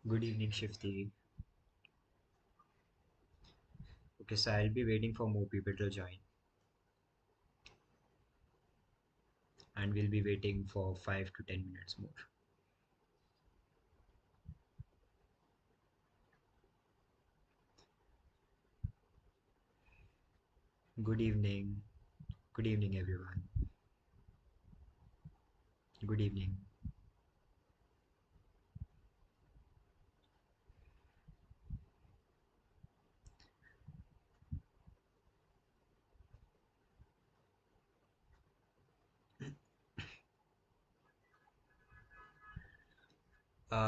Good evening, Shifty. Okay, so I'll be waiting for more people to join, and we'll be waiting for 5 to 10 minutes more. Good evening. Good evening, everyone. Good evening.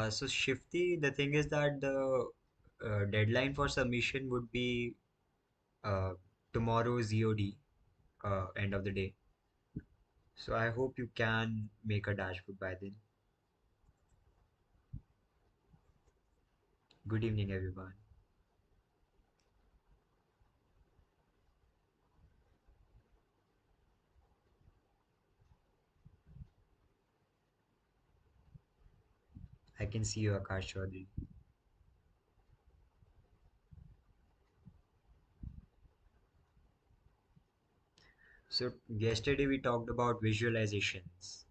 So, Shifty, the thing is that the deadline for submission would be uh, tomorrow's EOD, end of the day. So, I hope you can make a dashboard by then. Good evening, everyone. I can see you, Akash Chaudhary. So, yesterday we talked about visualizations.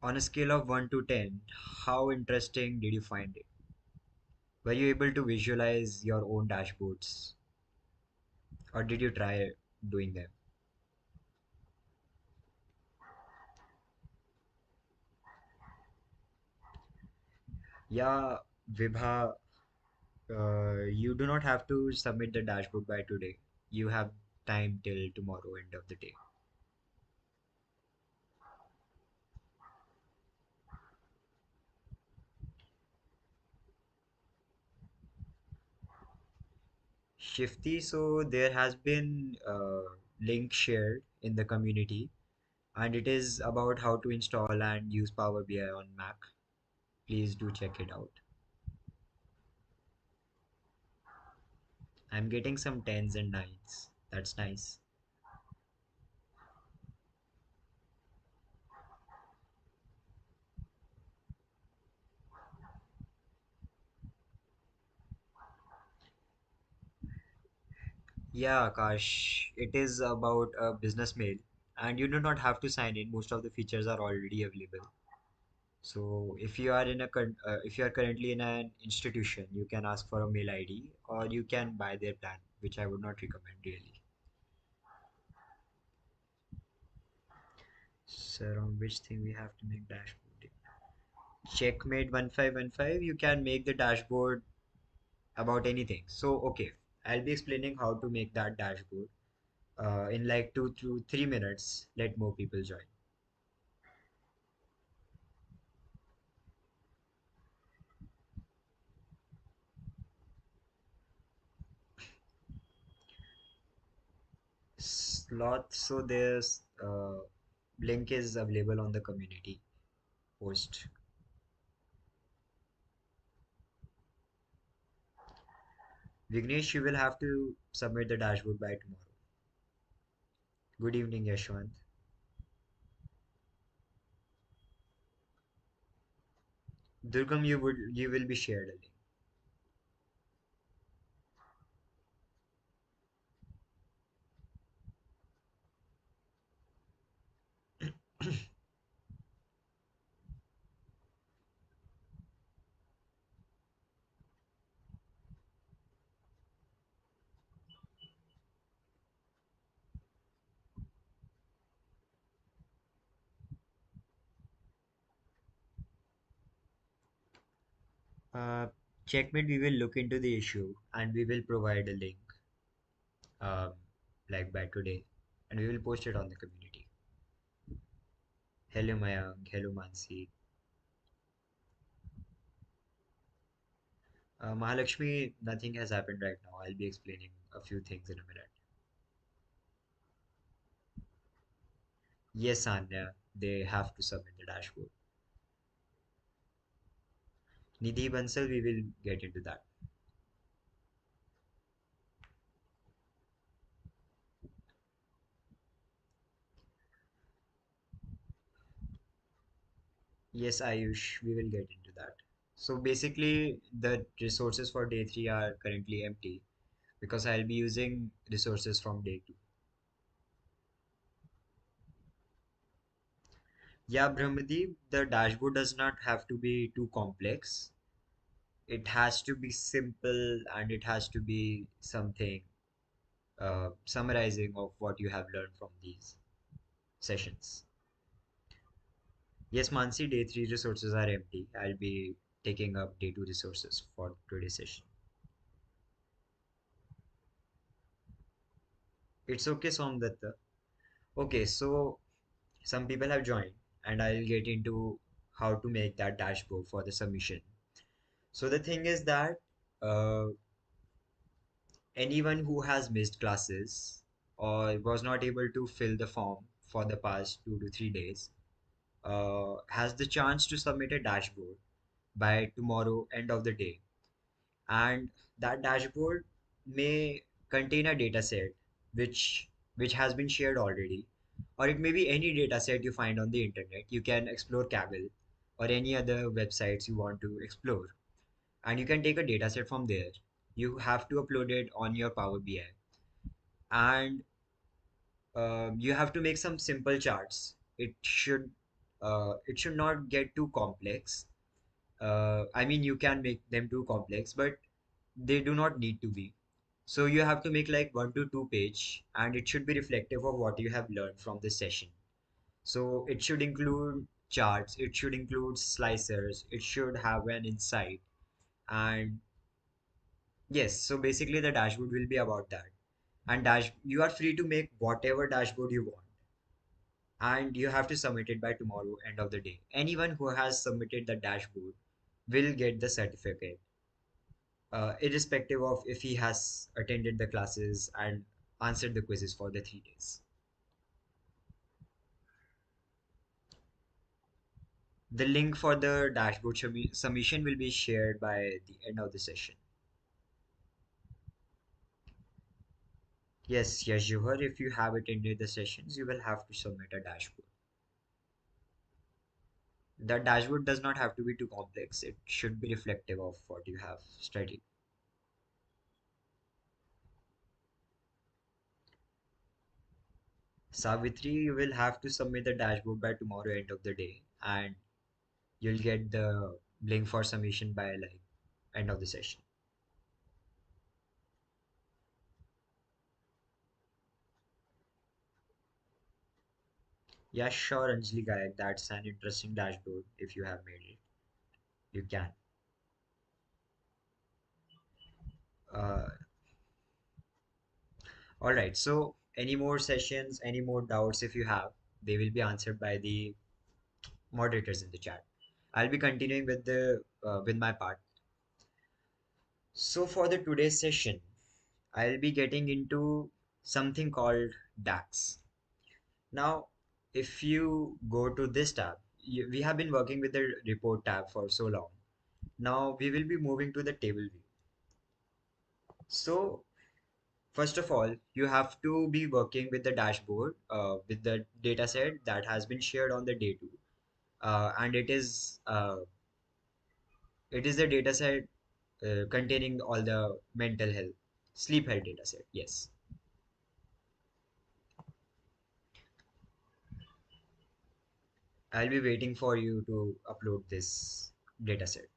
On a scale of 1 to 10, how interesting did you find it? Were you able to visualize your own dashboards or did you try doing them? Yeah, Vibha, you do not have to submit the dashboard by today. You have time till tomorrow, end of the day. Shifty, so there has been a link shared in the community and it is about how to install and use Power BI on Mac. Please do check it out. I'm getting some tens and nines. That's nice. Yeah, Akash, it is about a business mail, and you do not have to sign in. Most of the features are already available. So if you are currently in an institution, you can ask for a mail ID, or you can buy their plan, which I would not recommend really. So on which thing we have to make dashboard? Checkmate 1515. You can make the dashboard about anything. So okay, I'll be explaining how to make that dashboard in like 2 to 3 minutes. Let more people join. Slot. So there's link is available on the community post. Vignesh, you will have to submit the dashboard by tomorrow. Good evening, Yashwant. Durgam, you will be shared a link. Uh, Checkmate, we will look into the issue and we will provide a link um, like by today and we will post it on the community. Hello Mayank, hello Mansi. Mahalakshmi, nothing has happened right now. I'll be explaining a few things in a minute. Yes, Anya, they have to submit the dashboard. Nidhi Bansal, we will get into that. Yes, Ayush, we will get into that. So basically, the resources for day 3 are currently empty because I'll be using resources from day 2. Yeah, Brahmadeep, the dashboard does not have to be too complex. It has to be simple and it has to be something summarizing of what you have learned from these sessions. Yes, Mansi, day 3 resources are empty. I'll be taking up day 2 resources for today's session. It's okay, Somdatta. Okay, so some people have joined, and I'll get into how to make that dashboard for the submission. So the thing is that uh, anyone who has missed classes or was not able to fill the form for the past 2 to 3 days has the chance to submit a dashboard by tomorrow end of the day, and that dashboard may contain a data set which has been shared already, or it may be any data set you find on the internet. You can explore Kaggle or any other websites you want to explore, and you can take a data set from there. You have to upload it on your Power BI, and you have to make some simple charts. It should not get too complex. I mean, you can make them too complex, but they do not need to be. So you have to make like 1 to 2 page, and it should be reflective of what you have learned from this session. So it should include charts, it should include slicers, it should have an insight. And yes, so basically the dashboard will be about that. And you are free to make whatever dashboard you want. And you have to submit it by tomorrow, end of the day. Anyone who has submitted the dashboard will get the certificate, irrespective of if he has attended the classes and answered the quizzes for the 3 days. The link for the dashboard submission will be shared by the end of the session. Yes, yes, Juhar, if you have attended the sessions, you will have to submit a dashboard. The dashboard does not have to be too complex. It should be reflective of what you have studied. Savitri, you will have to submit the dashboard by tomorrow end of the day, and you'll get the link for submission by like end of the session. Yeah, sure, Anjali Gayak, that's an interesting dashboard. If you have made it, you can. Uh, all right. So, any more sessions, any more doubts if you have, they will be answered by the moderators in the chat. I'll be continuing with the with my part. So, for the today's session, I'll be getting into something called DAX. Now, if you go to this tab, we have been working with the report tab for so long. Now we will be moving to the table view. So first of all, you have to be working with the dashboard with the data set that has been shared on the day two. And it is the data set containing all the mental health, sleep health data set. Yes, I'll be waiting for you to upload this data set.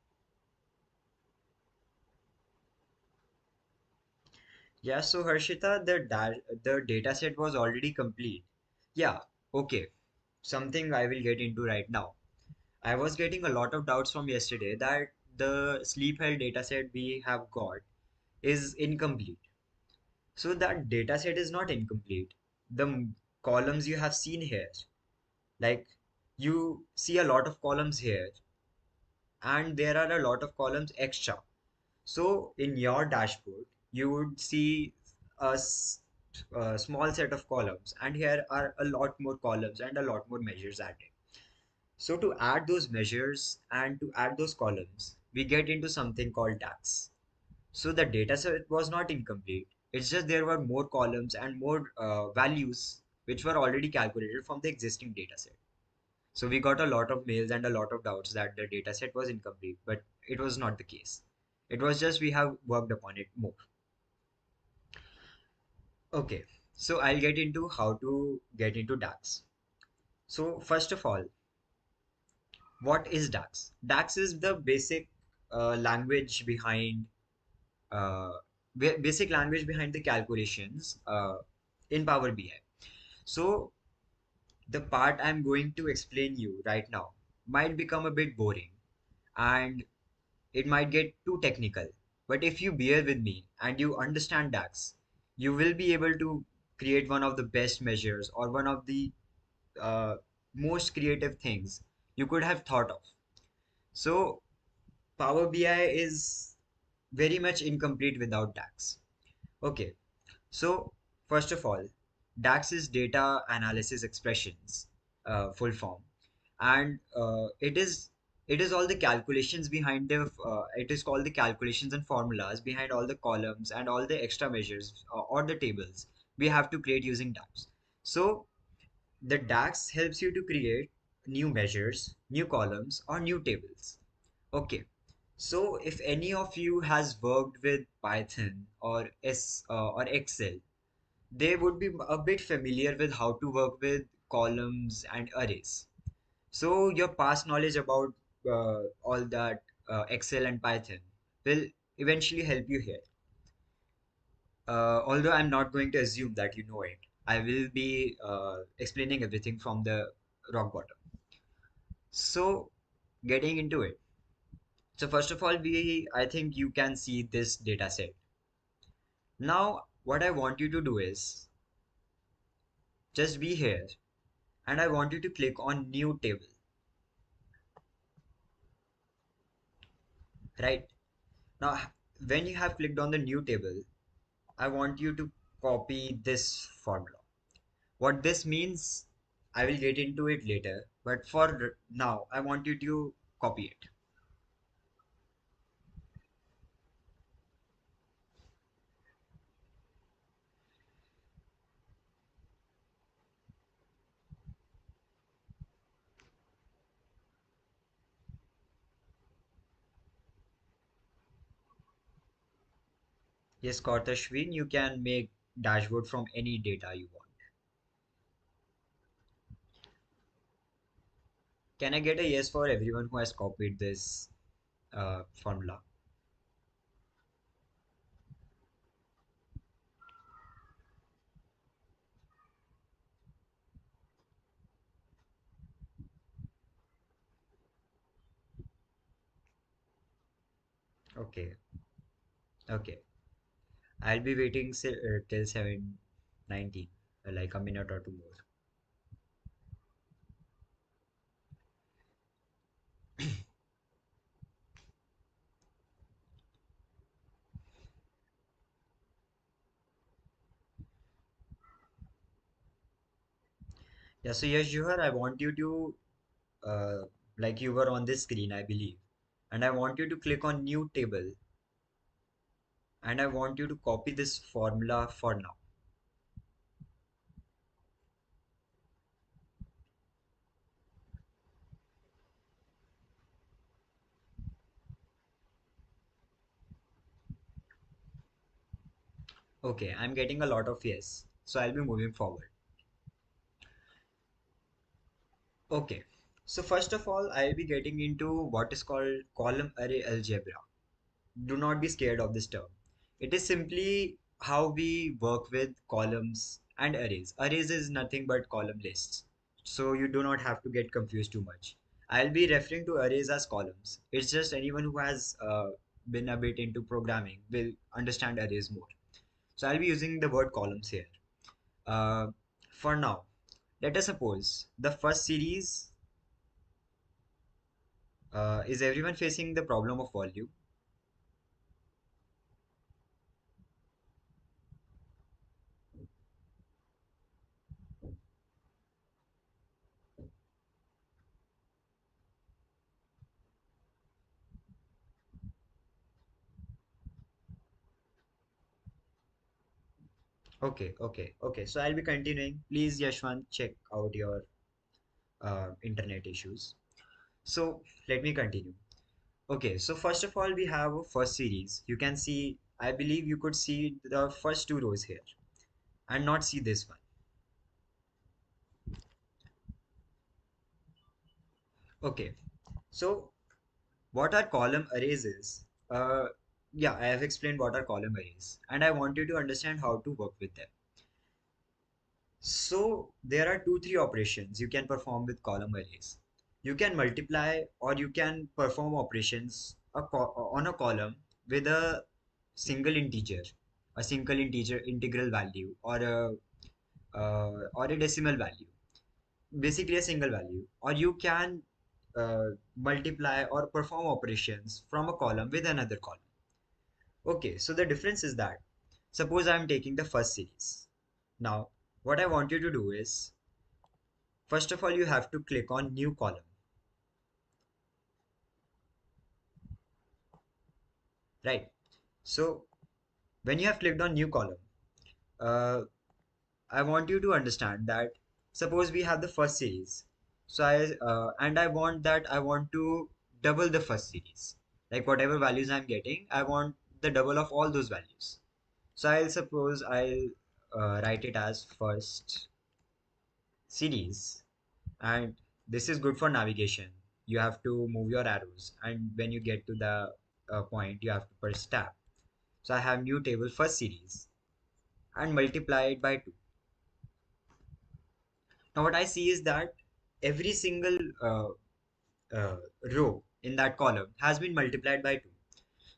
Yeah, so Harshita, the data set was already complete. Yeah, okay. Something I will get into right now. I was getting a lot of doubts from yesterday that the sleep health dataset we have got is incomplete. So that dataset is not incomplete. The columns you have seen here, like you see a lot of columns here, and there are a lot of columns extra. So in your dashboard, you would see a small set of columns, and here are a lot more columns and a lot more measures added. So to add those measures and to add those columns, we get into something called DAX. So the data set was not incomplete. It's just there were more columns and more values which were already calculated from the existing data set. So we got a lot of mails and a lot of doubts that the data set was incomplete, but it was not the case. It was just we have worked upon it more. Okay, so I'll get into how to get into DAX. So first of all, what is DAX? DAX is the basic language behind uh, basic language behind the calculations in Power BI. So the part I'm going to explain you right now might become a bit boring and it might get too technical. But if you bear with me and you understand DAX, you will be able to create one of the best measures or one of the uh, most creative things you could have thought of. So Power BI is very much incomplete without DAX. Okay, so first of all, DAX is data analysis expressions, full form, and it is all the calculations behind the it is called the calculations and formulas behind all the columns and all the extra measures or the tables we have to create using DAX. So the DAX helps you to create new measures, new columns, or new tables. Okay. So if any of you has worked with Python or or Excel, they would be a bit familiar with how to work with columns and arrays. So your past knowledge about all that Excel and Python will eventually help you here. Although I'm not going to assume that you know it, I will be explaining everything from the rock bottom. So getting into it. So first of all, I think you can see this data set. Now, what I want you to do is just be here and I want you to click on new table, right? Now, when you have clicked on the new table, I want you to copy this formula. What this means, I will get into it later, but for now, I want you to copy it. Yes, Kartashwin, you can make dashboard from any data you want. Can I get a yes for everyone who has copied this formula? Okay, okay. I'll be waiting till 7:19, like a minute or two more. Yeah, so yes, Juhar, I want you to, uh, like you were on this screen, I believe, and I want you to click on new table and I want you to copy this formula for now. Okay, I'm getting a lot of yes, so I'll be moving forward. Okay, so first of all, I'll be getting into what is called column array algebra. Do not be scared of this term. It is simply how we work with columns and arrays. Arrays is nothing but column lists. So you do not have to get confused too much. I'll be referring to arrays as columns. It's just anyone who has been a bit into programming will understand arrays more. So I'll be using the word columns here. Uh, for now, let us suppose the first series is everyone facing the problem of volume. Okay, okay, okay. So I'll be continuing. Please, Yashwant, check out your internet issues. So let me continue. Okay, so first of all, we have a first series. You can see, I believe you could see the first two rows here and not see this one. Okay, so what are column arrays is, yeah, I have explained what are column arrays, and I want you to understand how to work with them. So there are two, three operations you can perform with column arrays. You can multiply or you can perform operations on a column with a single integer, a single integer integral value, or a decimal value, basically a single value. Or you can multiply or perform operations from a column with another column. Okay, so the difference is that suppose I'm taking the first series. Now, what I want you to do is, first of all, you have to click on new column, right? So when you have clicked on new column, uh, I want you to understand that suppose we have the first series. So I want that I want to double the first series. Like whatever values I'm getting, I want the double of all those values. So I'll write it as first series, and this is good for navigation. You have to move your arrows, and when you get to the point, you have to press tab. So I have new table first series and multiply it by 2. Now what I see is that every single uh, row in that column has been multiplied by 2.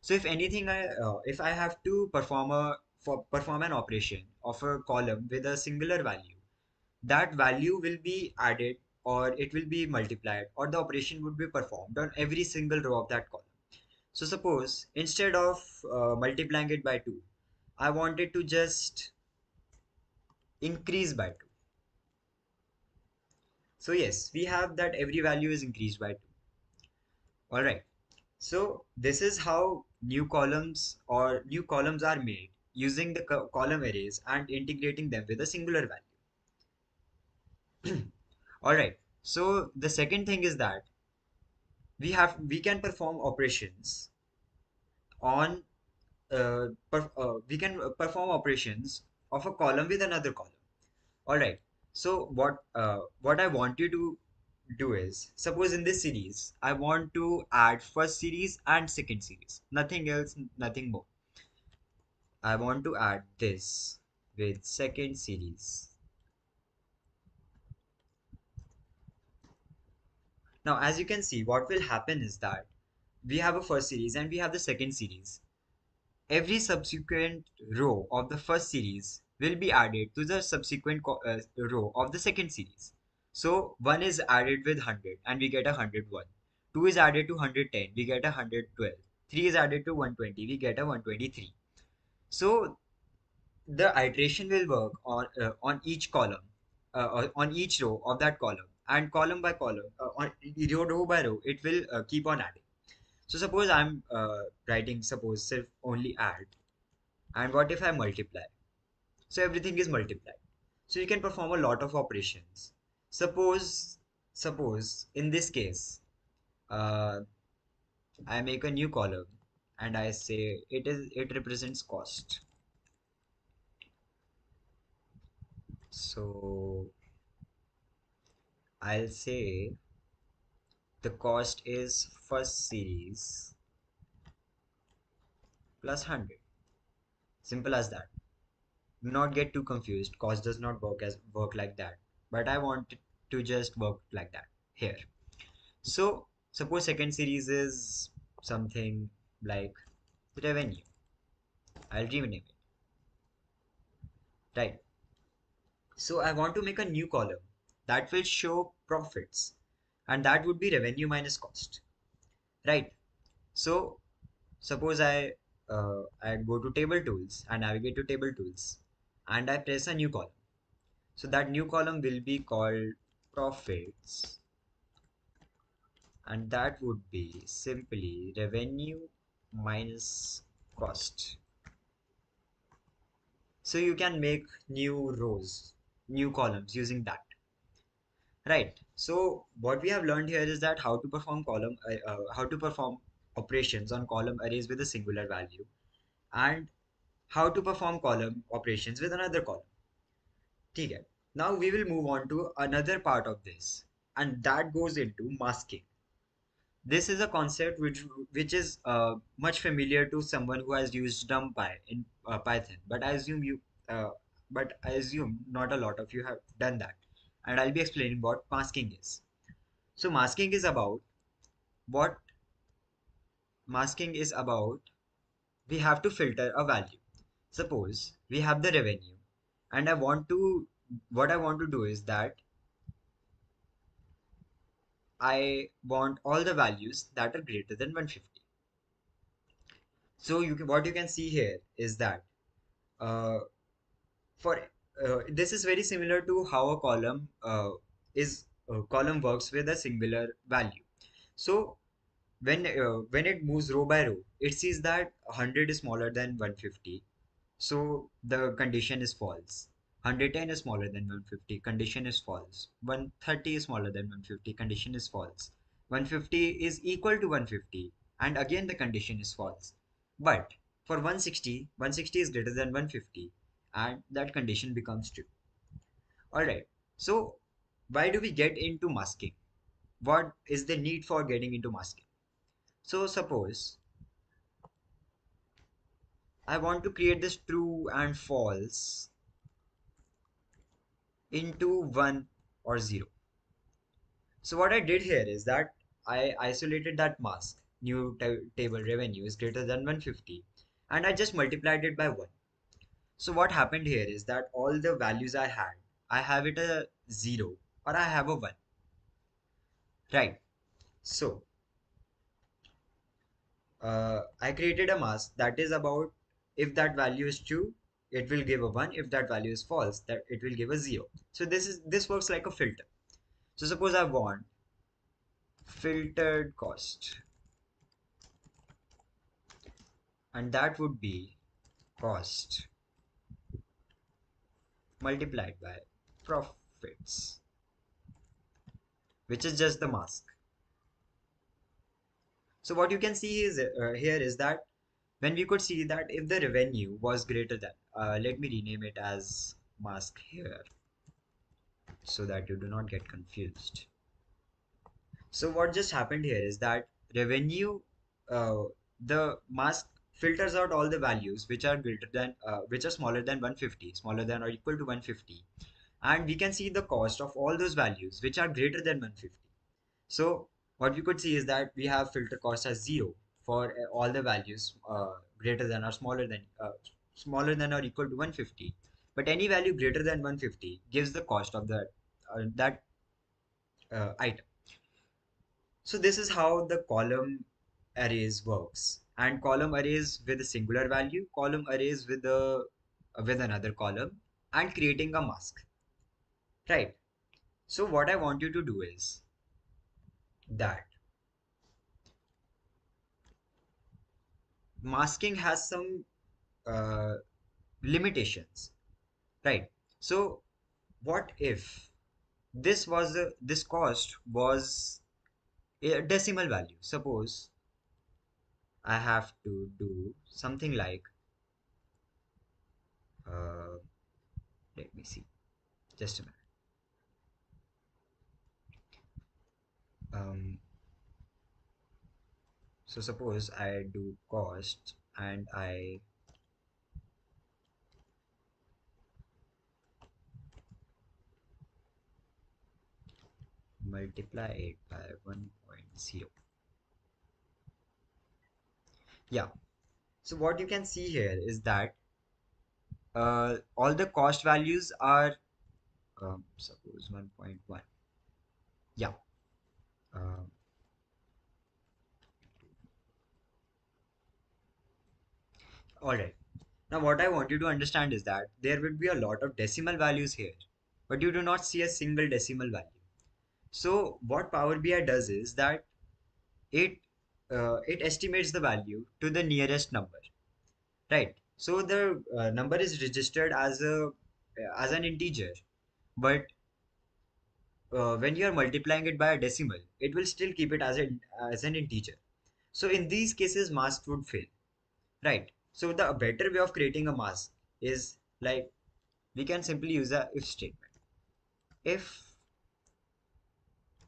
So if I have to perform an operation of a column with a singular value, that value will be added, or it will be multiplied, or the operation would be performed on every single row of that column. So suppose instead of multiplying it by 2, I wanted to just increase by 2. So yes, we have that every value is increased by 2. All right. So this is how new columns are made using the column arrays and integrating them with a singular value. All right. So the second thing is that we can perform operations on we can perform operations of a column with another column. All right. So what I want you to do is, suppose in this series I want to add first series and second series, nothing else, nothing more. I want to add this with second series. Now as you can see, what will happen is that we have a first series and we have the second series. Every subsequent row of the first series will be added to the subsequent row of the second series. So 1 is added with 100 and we get a 101. 2 is added to 110, we get a 112. 3 is added to 120, we get a 123. So the iteration will work on each column, on each row of that column, and column by column, on row by row, it will keep on adding. So suppose I'm writing, suppose self only add, and what if I multiply? So everything is multiplied. So you can perform a lot of operations. Suppose, suppose in this case, uh, I make a new column and I say it represents cost. So I'll say the cost is first series plus 100. Simple as that. Do not get too confused. Cost does not work like that. But I want it to just work like that here. So suppose second series is something like revenue. I'll rename it. Right. So I want to make a new column that will show profits, and that would be revenue minus cost. Right. So suppose I go to table tools and navigate to table tools and I press a new column. So that new column will be called profits, and that would be simply revenue minus cost. So you can make new rows, new columns using that. Right. So what we have learned here is that how to perform operations on column arrays with a singular value, and how to perform column operations with another column. ठीक है. Now we will move on to another part of this, and that goes into masking. This is a concept which is much familiar to someone who has used NumPy in Python, uh, but I assume not a lot of you have done that, and I'll be explaining what masking is. So what masking is about, we have to filter a value. Suppose we have the revenue, and what I want to do is that I want all the values that are greater than 150. So what you can see here is that uh, for this is very similar to how a is column works with a singular value. So when it moves row by row, it sees that 100 is smaller than 150, so the condition is false. 110 is smaller than 150, condition is false. 130 is smaller than 150, condition is false. 150 is equal to 150, and again the condition is false. But for 160, 160 is greater than 150, and that condition becomes true. Alright, so why do we get into masking? What is the need for getting into masking? So suppose I want to create this true and false into 1 or 0. So what I did here is that I isolated that mask, new table revenue is greater than 150, and I just multiplied it by 1. So what happened here is that all the values I have it a 0 or I have a 1. Right. So I created a mask that is about, if that value is true, it will give a 1. If that value is false, that it will give a 0. So this works like a filter. So suppose I want filtered cost, and that would be cost multiplied by profits, which is just the mask. So what you can see is here is that when we could see that if the revenue was greater than, let me rename it as mask here so that you do not get confused. So what just happened here is that revenue, uh, the mask filters out all the values which are smaller than 150, smaller than or equal to 150, and we can see the cost of all those values which are greater than 150. So what we could see is that we have filter cost as 0 for all the values greater than or smaller than or equal to 150. But any value greater than 150 gives the cost of that item. So this is how the column arrays works. And column arrays with a singular value, column arrays with another column, and creating a mask. Right. So what I want you to do is that masking has some uh, limitations, right? So what if this cost was a decimal value? Suppose I have to do something like, uh, let me see, just a minute. Um, so suppose I do cost and I multiply it by 1.0. Yeah. So what you can see here is that all the cost values are suppose 1.1. Yeah. Uh, all right. Now, what I want you to understand is that there will be a lot of decimal values here, but you do not see a single decimal value. So, what Power BI does is that it it estimates the value to the nearest number, right? So the number is registered as an integer, but when you are multiplying it by a decimal, it will still keep it as an integer. So in these cases, mask would fail, right? So the better way of creating a mask is like we can simply use a if statement. If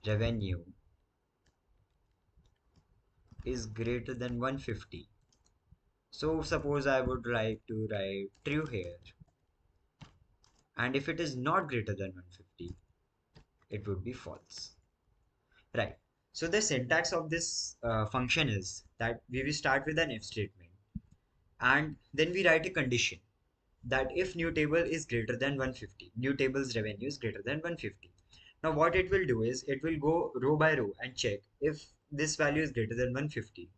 revenue is greater than 150, so suppose I would like to write true here, and if it is not greater than 150, it would be false, right? So the syntax of this function is that we will start with an if statement, and then we write a condition that if new table is greater than 150, new table's revenue is greater than 150. Now what it will do is it will go row by row and check if this value is greater than 150,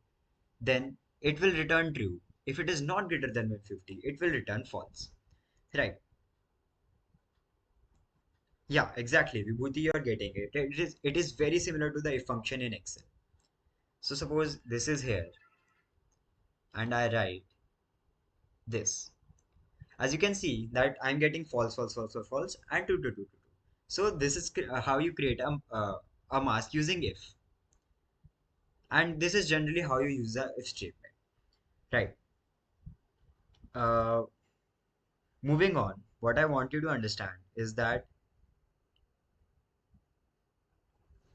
then it will return true. If it is not greater than 150, it will return false, right? Yeah, exactly, Vibhuti, you're getting it. It is very similar to the if function in Excel. So suppose this is here and I write this. As you can see that I'm getting false, false, false, false, false, and 2, 2, 2, 2, 2. So this is how you create a mask using if. And this is generally how you use the if statement, right? Uh, Moving on, what I want you to understand is that,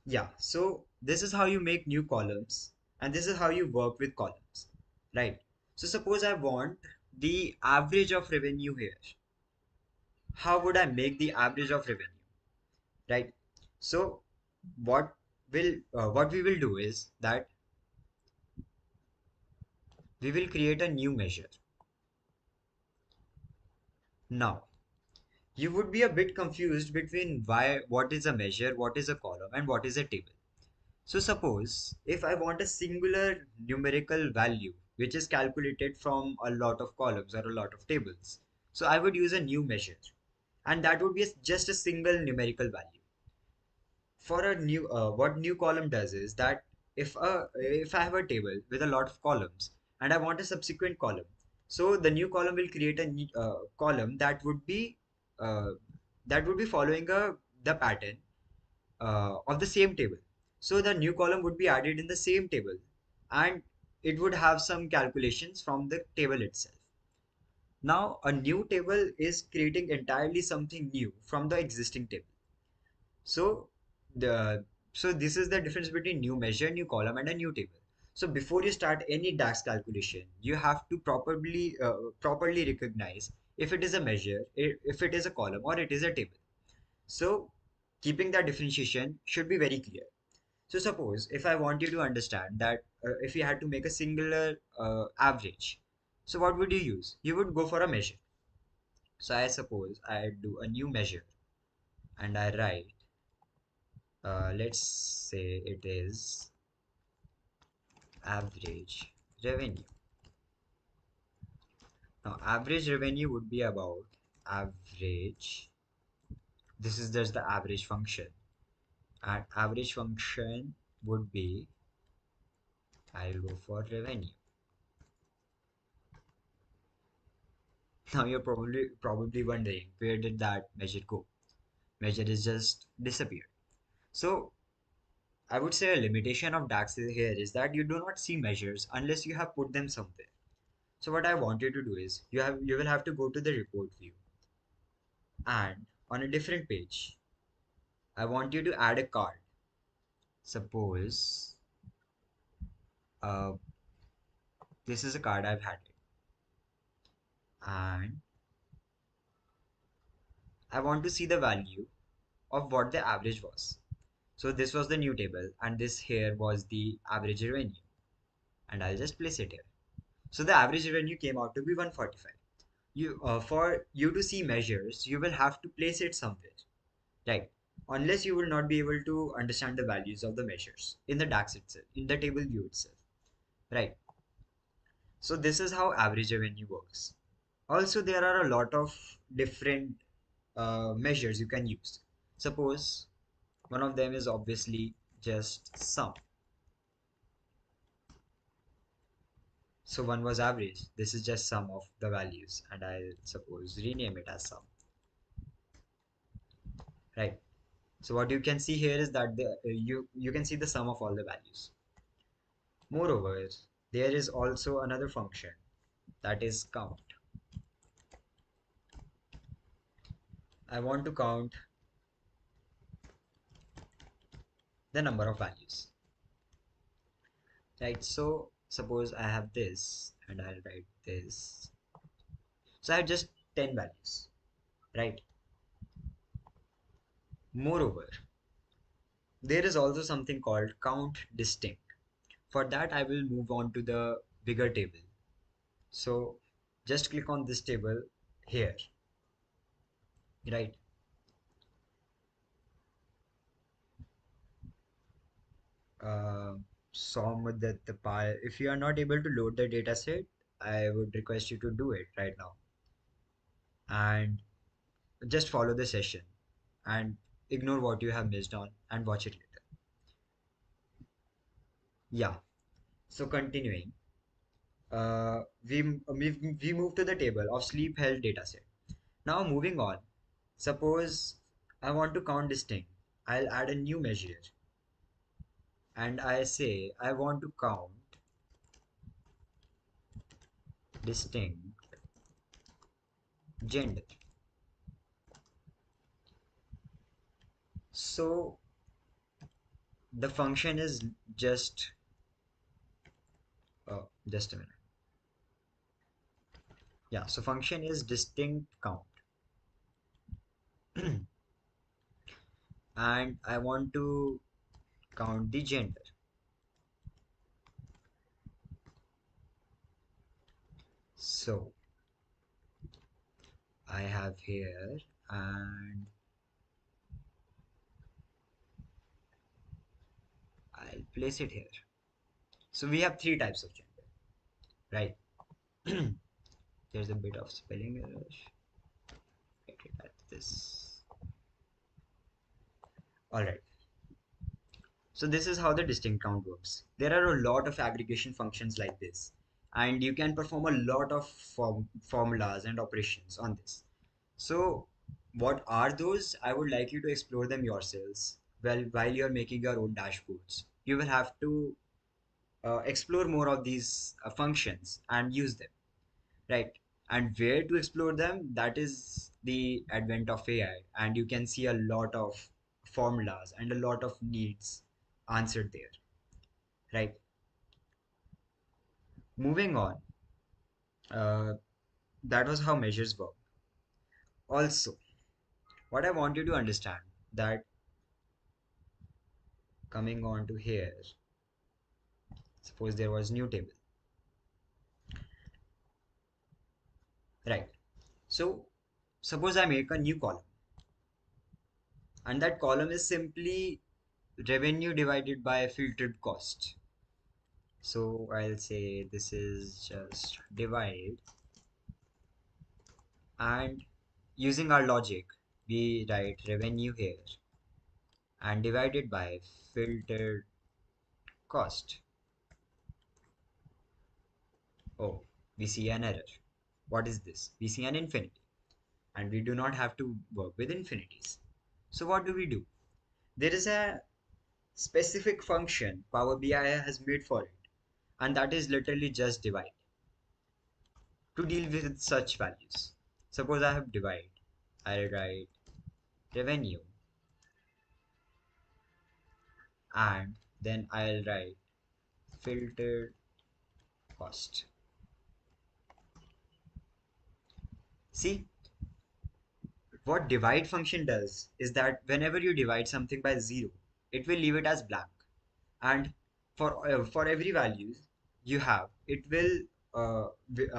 yeah, so this is how you make new columns and this is how you work with columns, right? So suppose I want the average of revenue here. How would I make the average of revenue, right? So what what we will do is that we will create a new measure. Now, you would be a bit confused between what is a measure, what is a column, and what is a table. So suppose if I want a singular numerical value which is calculated from a lot of columns or a lot of tables, so I would use a new measure, and that would be just a single numerical value. For a new what new column does is that if I have a table with a lot of columns and I want a subsequent column, so the new column will create a column uh, that would be following the pattern of the same table. So the new column would be added in the same table, and it would have some calculations from the table itself. Now a new table is creating entirely something new from the existing table. So the so this is the difference between new measure, new column, and a new table. So before you start any DAX calculation, you have to properly recognize if it is a measure, if it is a column, or it is a table. So keeping that differentiation should be very clear. So suppose if I want you to understand that if you had to make a singular average, so what would you use? You would go for a measure. So I suppose I do a new measure and I write let's say it is average revenue. Now average revenue would be about average, this is just the average function, and average function would be, I'll go for revenue. Now you're probably wondering where did that measure go? Measure is just disappeared. So I would say a limitation of DAX here is that you do not see measures unless you have put them somewhere. So what I want you to do is you will have to go to the report view, and on a different page I want you to add a card. Suppose uh, this is a card I've had it, and I want to see the value of what the average was. So this was the new table and this here was the average revenue, and I'll just place it here. So the average revenue came out to be 145. For you to see measures, you will have to place it somewhere, right? Unless you will not be able to understand the values of the measures in the DAX itself, in the table view itself, right? So this is how average revenue works. Also, there are a lot of different measures you can use. Suppose one of them is obviously just sum. So one was average. This is just sum of the values, and I'll suppose rename it as sum, right? So what you can see here is that you can see the sum of all the values. Moreover, there is also another function, that is count. I want to count the number of values, right? So suppose I have this and I'll write this. So I have just 10 values, right? Moreover, there is also something called count distinct. For that, I will move on to the bigger table. So just click on this table here, right? Uh, if you are not able to load the data set, I would request you to do it right now and just follow the session and ignore what you have missed on and watch it later. Yeah. So continuing, we move to the table of sleep health dataset. Now moving on, suppose I want to count distinct. I'll add a new measure and I say I want to count distinct gender. So the function is just a minute. Yeah, so function is distinct count and I want to count the gender. So I have here and I'll place it here. So we have three types of gender, right? There's a bit of spelling error. Write it at this. All right. So this is how the distinct count works. There are a lot of aggregation functions like this, and you can perform a lot of formulas and operations on this. So what are those? I would like you to explore them yourselves. Well, while you're making your own dashboards, you will have to explore more of these functions and use them, right? And where to explore them, that is the advent of AI, and you can see a lot of formulas and a lot of needs answered there, right? Moving on, uh, that was how measures work. Also, what I want you to understand that coming on to here, suppose there was new table, right? So suppose I make a new column, and that column is simply revenue divided by filtered cost. So I'll say this is just divide, and using our logic, we write revenue here and divided by filtered cost. Oh, we see an error. What is this? We see an infinity, and we do not have to work with infinities. So what do? There is a specific function Power BI has made for it, and that is literally just divide to deal with such values. Suppose I have divide, I'll write revenue and then I'll write filtered cost. See, what divide function does is that whenever you divide something by 0, it will leave it as blank. And for every value you have, it will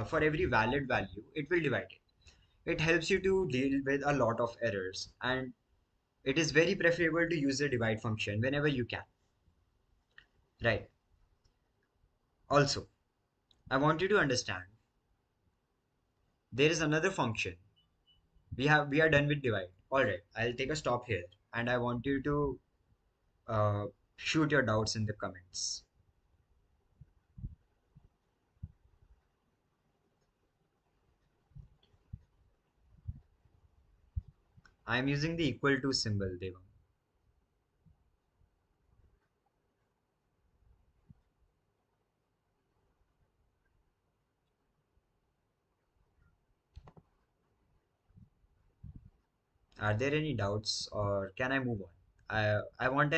for every valid value, it will divide it. It helps you to deal with a lot of errors, and it is very preferable to use the divide function whenever you can, right? Also, I want you to understand there is another function. We are done with divide. All right, I'll take a stop here, and I want you to uh, shoot your doubts in the comments. I'm using the equal to symbol, Devam. Are there any doubts or can I move on? I want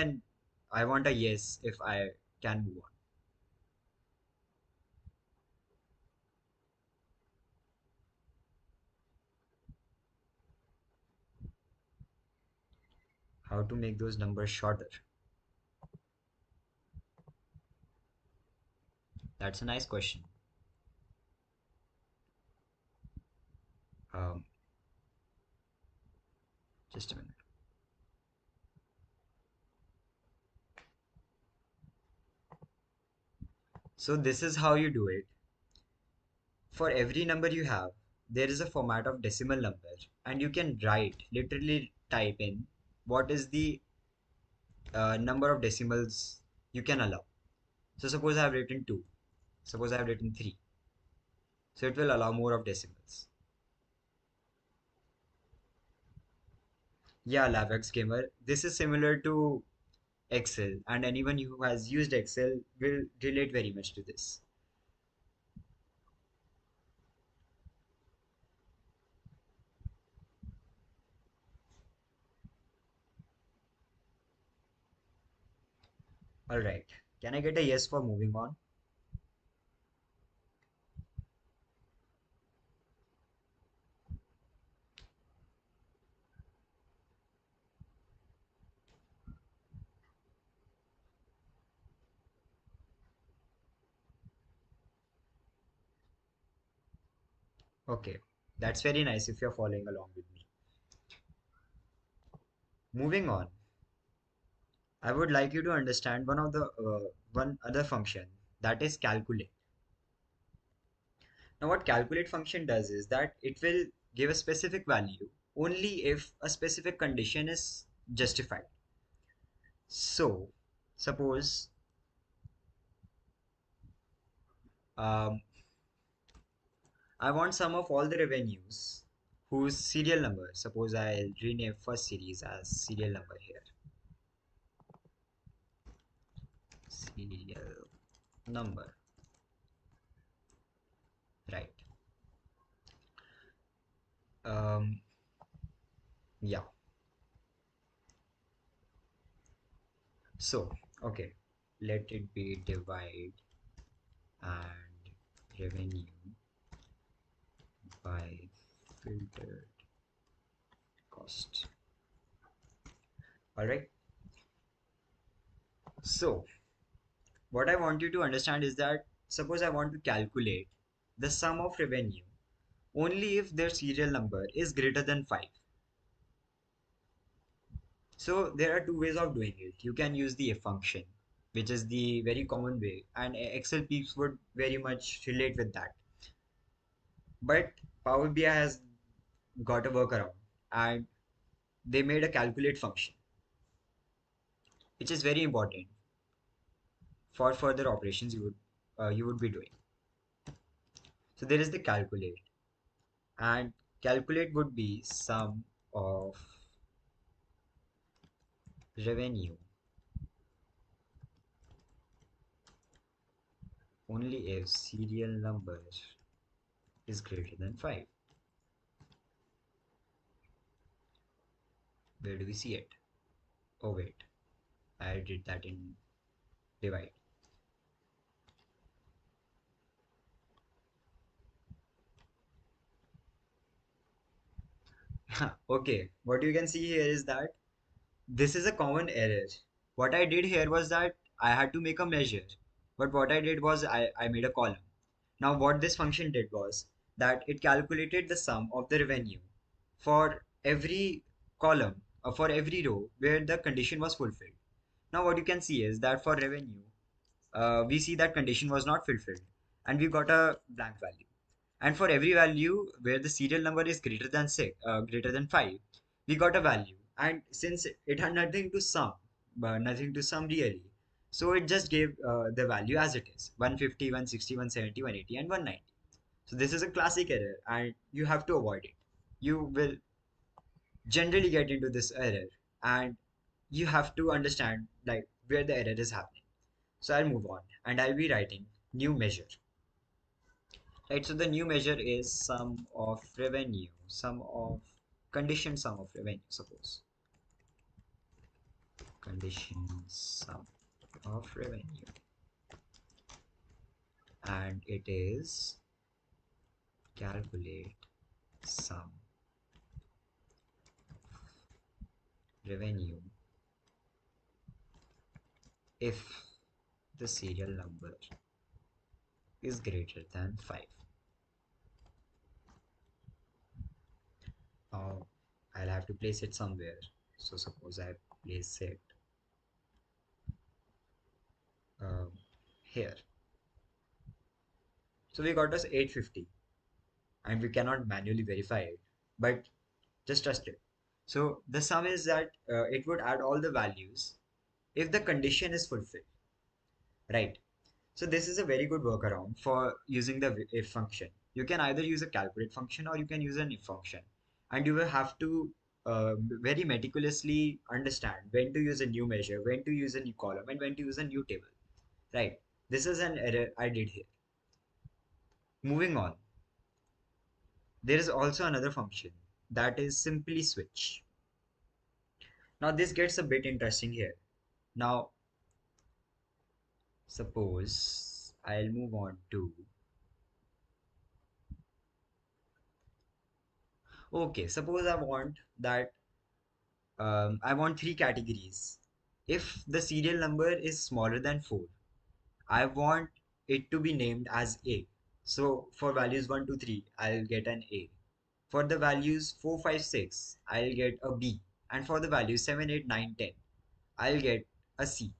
a yes if I can move on. How to make those numbers shorter? That's a nice question. Um, just a minute. So this is how you do it. For every number you have, there is a format of decimal number, and you can write, literally type in what is the number of decimals you can allow. So suppose I have written 2, suppose I have written 3. So it will allow more of decimals. Yeah, LabX Gamer. This is similar to Excel, and anyone who has used Excel will relate very much to this. All right. Can I get a yes for moving on? Okay. That's very nice if you're following along with me. Moving on, I would like you to understand one other function, that is calculate. Now, what calculate function does is that it will give a specific value only if a specific condition is justified. So, suppose um, I want sum of all the revenues whose serial number. Suppose I'll rename first series as serial number here. Serial number, right? Um, yeah. So, okay, let it be divide and revenue by filtered cost. All right. So, what I want you to understand is that suppose I want to calculate the sum of revenue only if their serial number is greater than 5. So there are two ways of doing it. You can use the if function, which is the very common way, and Excel peeps would very much relate with that. But Power BI has got a workaround, and they made a calculate function, which is very important for further operations you would be doing. So there is the calculate, and calculate would be sum of revenue only if serial number is greater than 5. Where do we see it? Oh wait, I did that in divide. Okay, what you can see here is that this is a common error. What I did here was that I had to make a measure, but what I did was I made a column. Now, what this function did was that it calculated the sum of the revenue for every column or for every row where the condition was fulfilled. Now, what you can see is that for revenue, we see that condition was not fulfilled and we got a blank value. And for every value where the serial number is greater than 5, we got a value. And since it had nothing to sum, nothing to sum really, so it just gave the value as it is: 150, 160, 170, 180, and 190. So this is a classic error and you have to avoid it. You will generally get into this error, and you have to understand like where the error is happening. So I'll move on and I'll be writing new measure. Right, so the new measure is sum of revenue, sum of condition sum of revenue, suppose. Condition sum of revenue. And it is calculate sum revenue if the serial number is greater than 5. Now I'll have to place it somewhere. So suppose I place it um, here. So we got us 850 and we cannot manually verify it, but just trust it. So the sum is that it would add all the values if the condition is fulfilled, right? So this is a very good workaround for using the if function. You can either use a calculate function or you can use an if function. And you will have to very meticulously understand when to use a new measure, when to use a new column, and when to use a new table, right? This is an error I did here. Moving on, there is also another function that is simply switch. Now this gets a bit interesting here. Now, suppose I'll move on to, okay, suppose I want three categories. If the serial number is smaller than 4, I want it to be named as A. So for values 1, 2, 3, I'll get an A. For the values 4, 5, 6, I'll get a B. And for the values 7, 8, 9, 10, I'll get a C.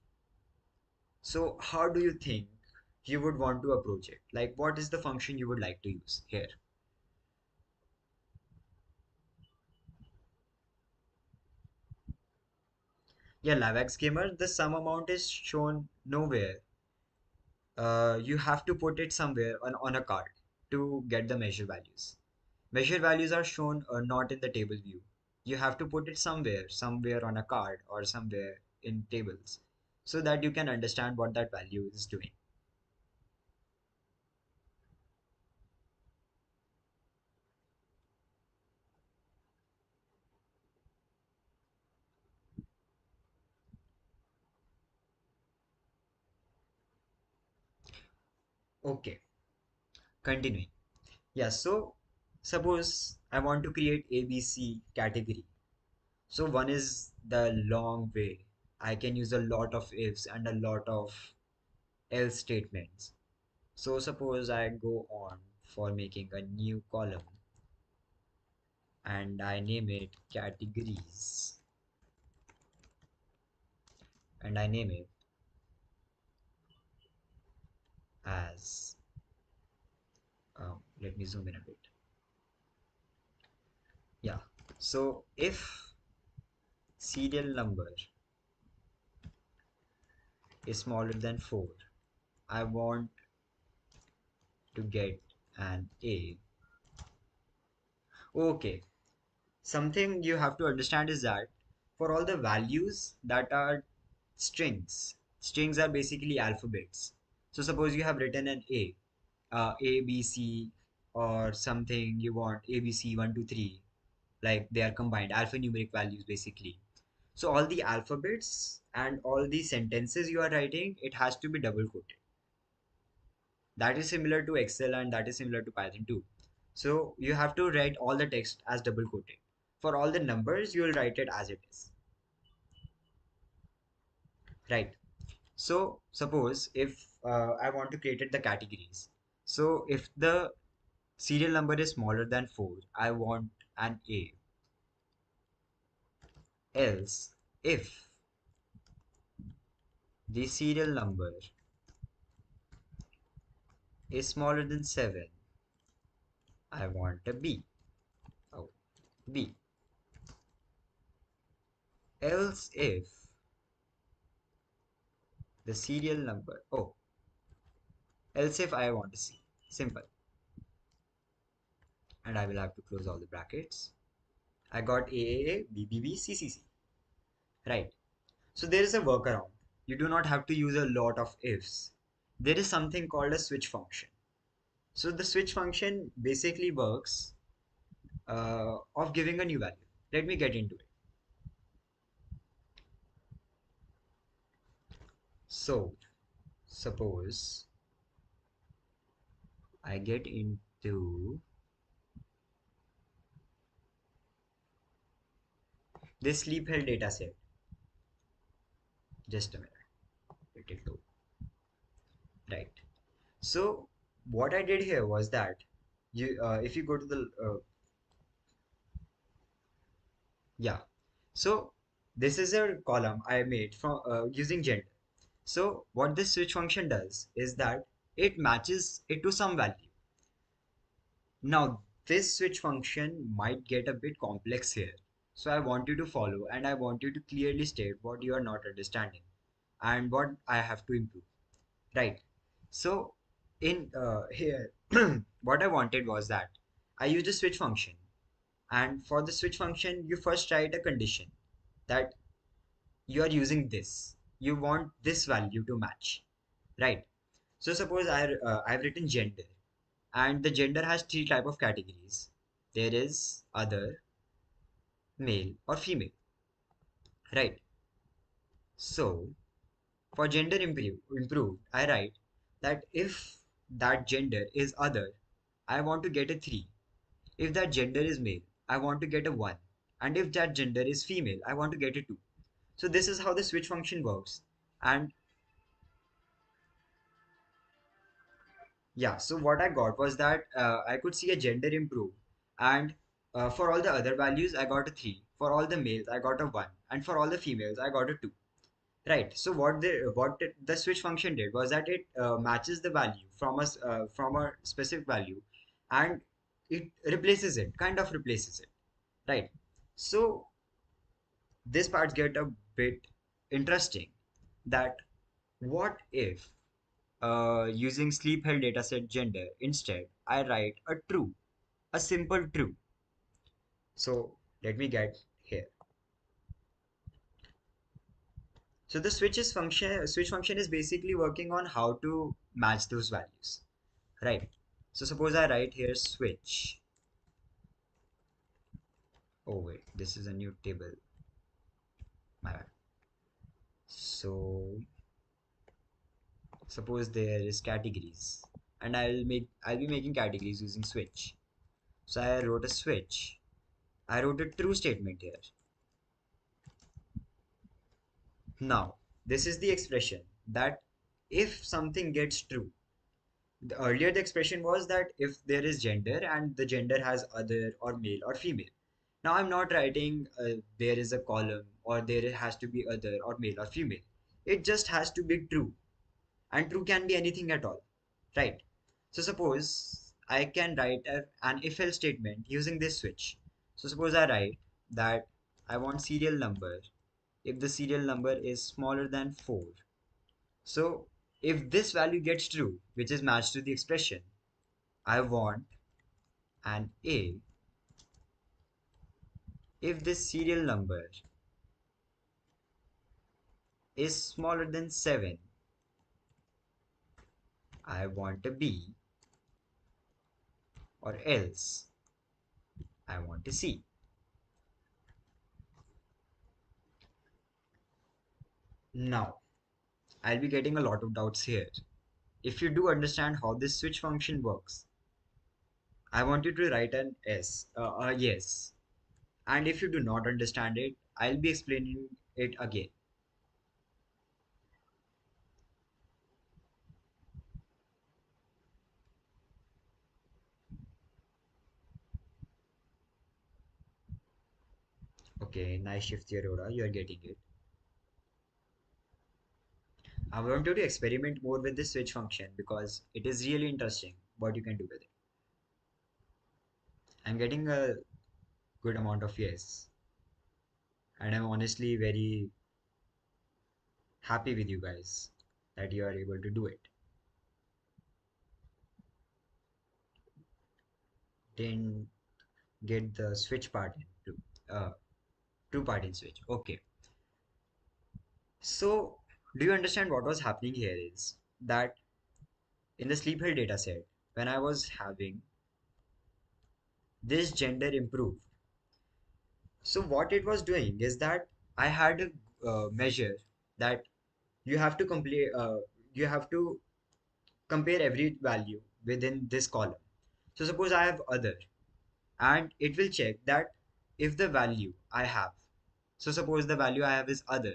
So how do you think you would want to approach it? Like, what is the function you would like to use here? Yeah, LiveX Gamer, the sum amount is shown nowhere. You have to put it somewhere on a card to get the measure values. Measure values are shown not in the table view. You have to put it somewhere on a card or somewhere in tables so that you can understand what that value is doing. Okay, continuing. Yeah, so suppose I want to create ABC category. So one is the long way. I can use a lot of ifs and a lot of else statements. So suppose I go on for making a new column and I name it categories and I name it as let me zoom in a bit. Yeah. So if serial number is smaller than 4, I want to get an A. Okay. Something you have to understand is that for all the values that are strings are basically alphabets. So suppose you have written an A, B, C, or something you want A, B, C, 1, 2, 3, like they are combined, alphanumeric values basically. So all the alphabets and all the sentences you are writing, it has to be double quoted. That is similar to Excel and that is similar to Python too. So you have to write all the text as double quoted. For all the numbers, you will write it as it is. Right. So suppose if I want to create the categories. So if the serial number is smaller than 4, I want an A. Else, if the serial number is smaller than 7, I want a B. Oh, B. Else if the serial number, oh, else if I want a C. Simple. And I will have to close all the brackets. I got AAA, BBB, CCC. Right. So there is a workaround. You do not have to use a lot of ifs. There is something called a switch function. So the switch function basically works of giving a new value. Let me get into it. So suppose I get into this sleep health data set. Just a minute. Let it load. Right. So what I did here was that if you go to the yeah. So this is a column I made from using gender. So what this switch function does is that it matches it to some value. Now this switch function might get a bit complex here. So I want you to follow and I want you to clearly state what you are not understanding and what I have to improve. Right. So in here, what I wanted was that I used a switch function, and for the switch function, you first write a condition that you are using this. You want this value to match, right? So suppose I've written gender, and the gender has three type of categories. There is other, male, or female, right? So for gender improved, I write that if that gender is other, I want to get a 3. If that gender is male, I want to get a 1. And if that gender is female, I want to get a 2. So this is how the switch function works. And yeah, so what I got was that I could see a gender improve. And for all the other values, I got a 3. For all the males, I got a 1. And for all the females, I got a 2. Right. So the switch function did was that it matches the value from a specific value, and it replaces it, kind of replaces it. Right. So this part get a bit interesting. That what if using sleep health dataset gender instead I write a true, a simple true. So let me get here. So the switch function is basically working on how to match those values. Right. So suppose I write here switch. Oh wait, this is a new table. My bad. So suppose there is categories, and I'll be making categories using switch. So I wrote a switch. I wrote a true statement here. Now this is the expression that if something gets true. Earlier the expression was that if there is gender and the gender has other or male or female. Now I'm not writing there is a column or there has to be other or male or female. It just has to be true, and true can be anything at all, right? So suppose I can write an if-else statement using this switch. So suppose I write that I want serial number if the serial number is smaller than 4. So if this value gets true, which is matched to the expression, I want an A if this serial number is smaller than 7. I want a B, or else I want a C. Now, I'll be getting a lot of doubts here. If you do understand how this switch function works, I want you to write an yes. And if you do not understand it, I'll be explaining it again. Okay, nice shift here, Oda. You're getting it. I want you to experiment more with this switch function because it is really interesting what you can do with it. I'm getting a good amount of yes, and I'm honestly very happy with you guys that you are able to do it. Didn't get the switch part in too. Two part in switch. Okay. So do you understand what was happening here is that in the sleep health data set, when I was having this gender improved. So what it was doing is that I had a measure that you have to complete you have to compare every value within this column. So suppose I have other, and it will check that if the value I have, so suppose the value I have is other,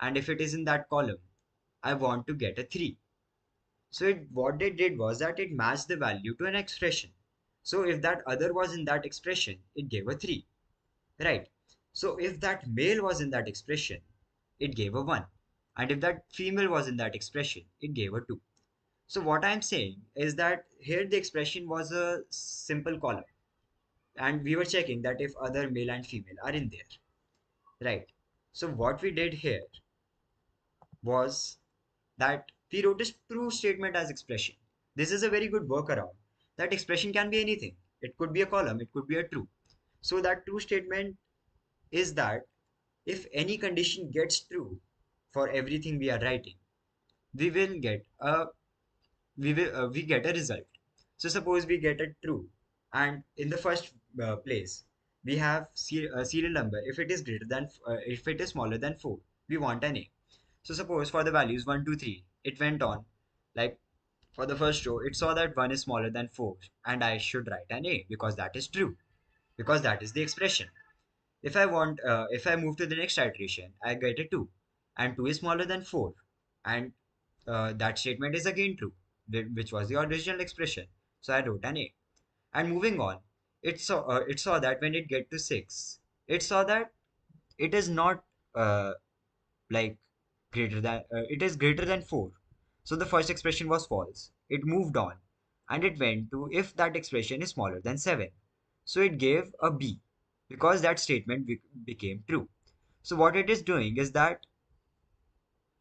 and if it is in that column, I want to get a 3. So what it did was that it matched the value to an expression. So if that other was in that expression, it gave a 3, right? So if that male was in that expression, it gave a 1. And if that female was in that expression, it gave a 2. So what I'm saying is that here the expression was a simple column, and we were checking that if other male and female are in there, right? So what we did here was that we wrote a true statement as expression. This is a very good workaround. That expression can be anything. It could be a column, it could be a true. So that true statement is that if any condition gets true for everything we are writing, we will get a we get a result. So suppose we get a true, and in the first place we have serial number. If it is greater than if it is smaller than 4, we want an A. So suppose for the values 1, 2, 3, it went on like for the first row, it saw that 1 is smaller than 4, and I should write an A because that is true, because that is the expression. If I move to the next iteration, I get a 2, and 2 is smaller than 4, and that statement is again true, which was the original expression. So I wrote an A. And moving on, it saw that when it get to 6, it saw that it is not uh, like greater than it is greater than 4. So the first expression was false. It moved on, and it went to if that expression is smaller than 7. So it gave a B because that statement became true. So what it is doing is that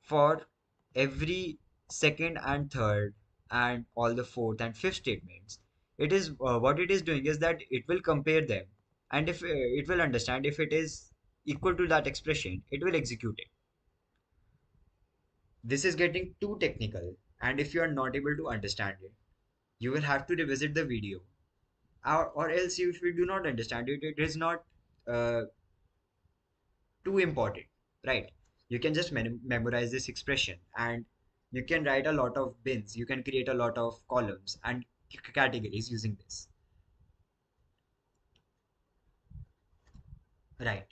for every second and third and all the fourth and fifth statements, it is what it is doing is that it will compare them, and if it will understand if it is equal to that expression, it will execute it. This is getting too technical, and if you are not able to understand it, you will have to revisit the video, or else if you do not understand it, it is not uh, too important, right? You can just memorize this expression, and you can write a lot of bins, you can create a lot of columns and categories using this, right?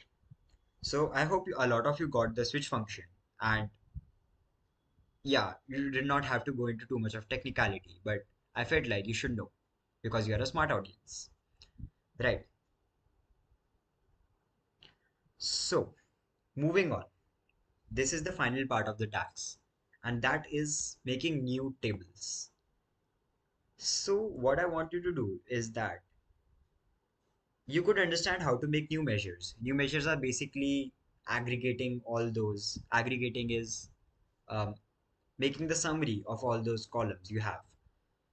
So I hope a lot of you got the switch function, and yeah, you did not have to go into too much of technicality, but I felt like you should know because you are a smart audience, right? So moving on, this is the final part of the DAX, and that is making new tables. So what I want you to do is that you could understand how to make new measures. New measures are basically aggregating all those. Aggregating is um, making the summary of all those columns you have.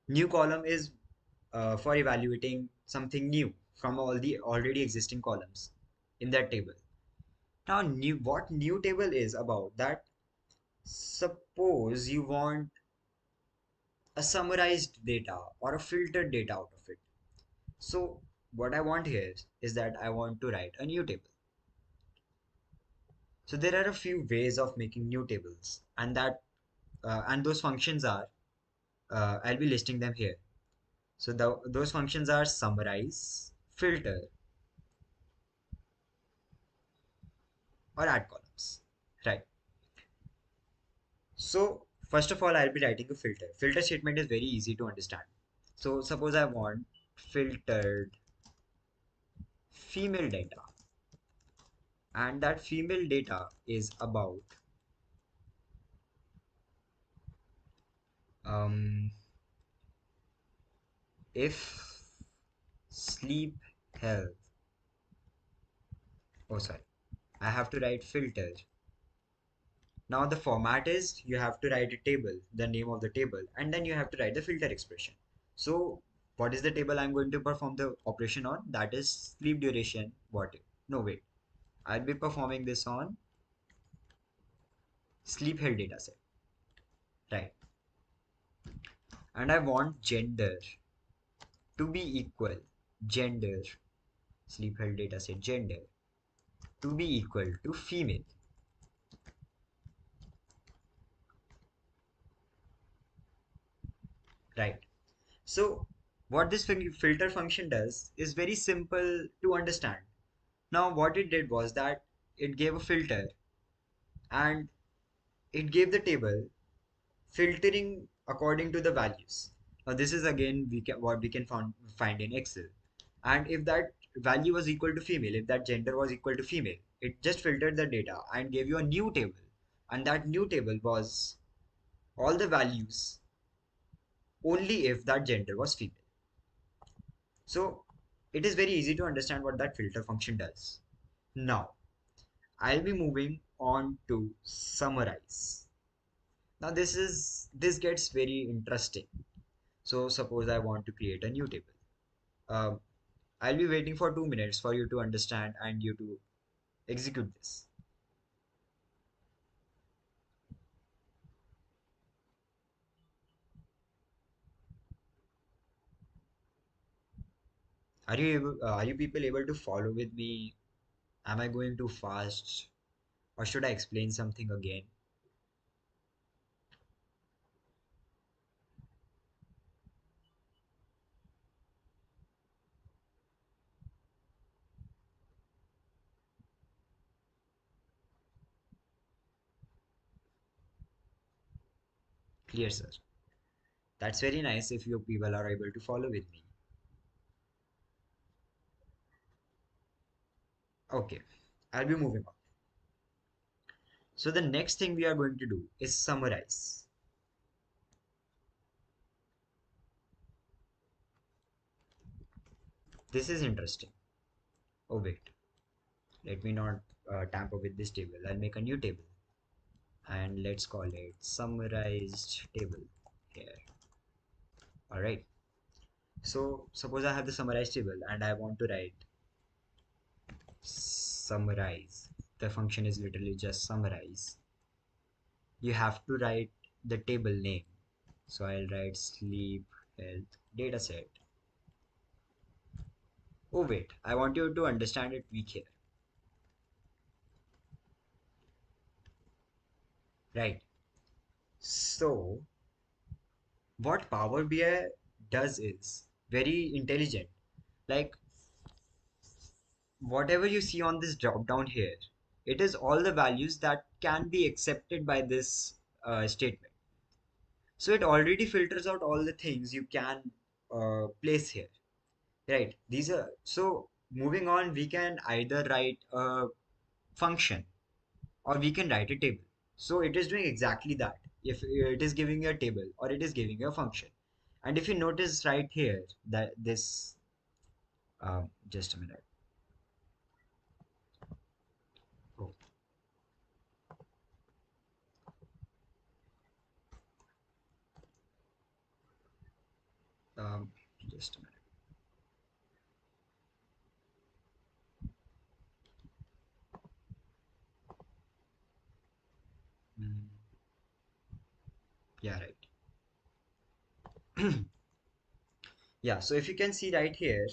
New column is for evaluating something new from all the already existing columns in that table. Now, what new table is about that? Suppose you want a summarized data or a filtered data out of it. So what I want here is that I want to write a new table. So there are a few ways of making new tables, and those functions are I'll be listing them here. So those functions are summarize, filter, or add columns, right? So first of all, I'll be writing a filter. Filter statement is very easy to understand. So suppose I want filtered female data, and that female data is about um, if sleep health. Oh, sorry. I have to write filter. Now the format is you have to write a table, the name of the table, and then you have to write the filter expression. So what is the table I'm going to perform the operation on? That is sleep duration. What? No, wait. I'll be performing this on sleep health dataset, right? And I want gender to be equal. gender, sleep health data set gender to be equal to female, right? So what this filter function does is very simple to understand. Now what it did was that it gave a filter and it gave the table filtering according to the values. Now this is again what we can find in Excel. And if that value was equal to female, if that gender was equal to female, it just filtered the data and gave you a new table. And that new table was all the values only if that gender was female. So it is very easy to understand what that filter function does. Now I'll be moving on to summarize. Now this gets very interesting. So suppose I want to create a new table. Um, I'll be waiting for 2 minutes for you to understand and you to execute this. Are you people able to follow with me? Am I going too fast? Or should I explain something again? Clear, sir. That's very nice if you people are able to follow with me. Okay, I'll be moving on. So the next thing we are going to do is summarize. This is interesting. Oh wait, let me not tamper with this table. I'll make a new table and let's call it summarized table here. All right. So suppose I have the summarized table and I want to write summarize. The function is literally just summarize. You have to write the table name. So I'll write sleep health dataset. Oh wait, I want you to understand it weak here. Right. So what Power BI does is very intelligent. Like whatever you see on this drop down here, it is all the values that can be accepted by this statement. So it already filters out all the things you can place here, right? These are so moving on. We can either write a function or we can write a table. So it is doing exactly that. If it is giving you a table or it is giving you a function, and if you notice right here that this just a minute. Oh, um, just a minute. Mm, yeah, right. Yeah, so if you can see right here,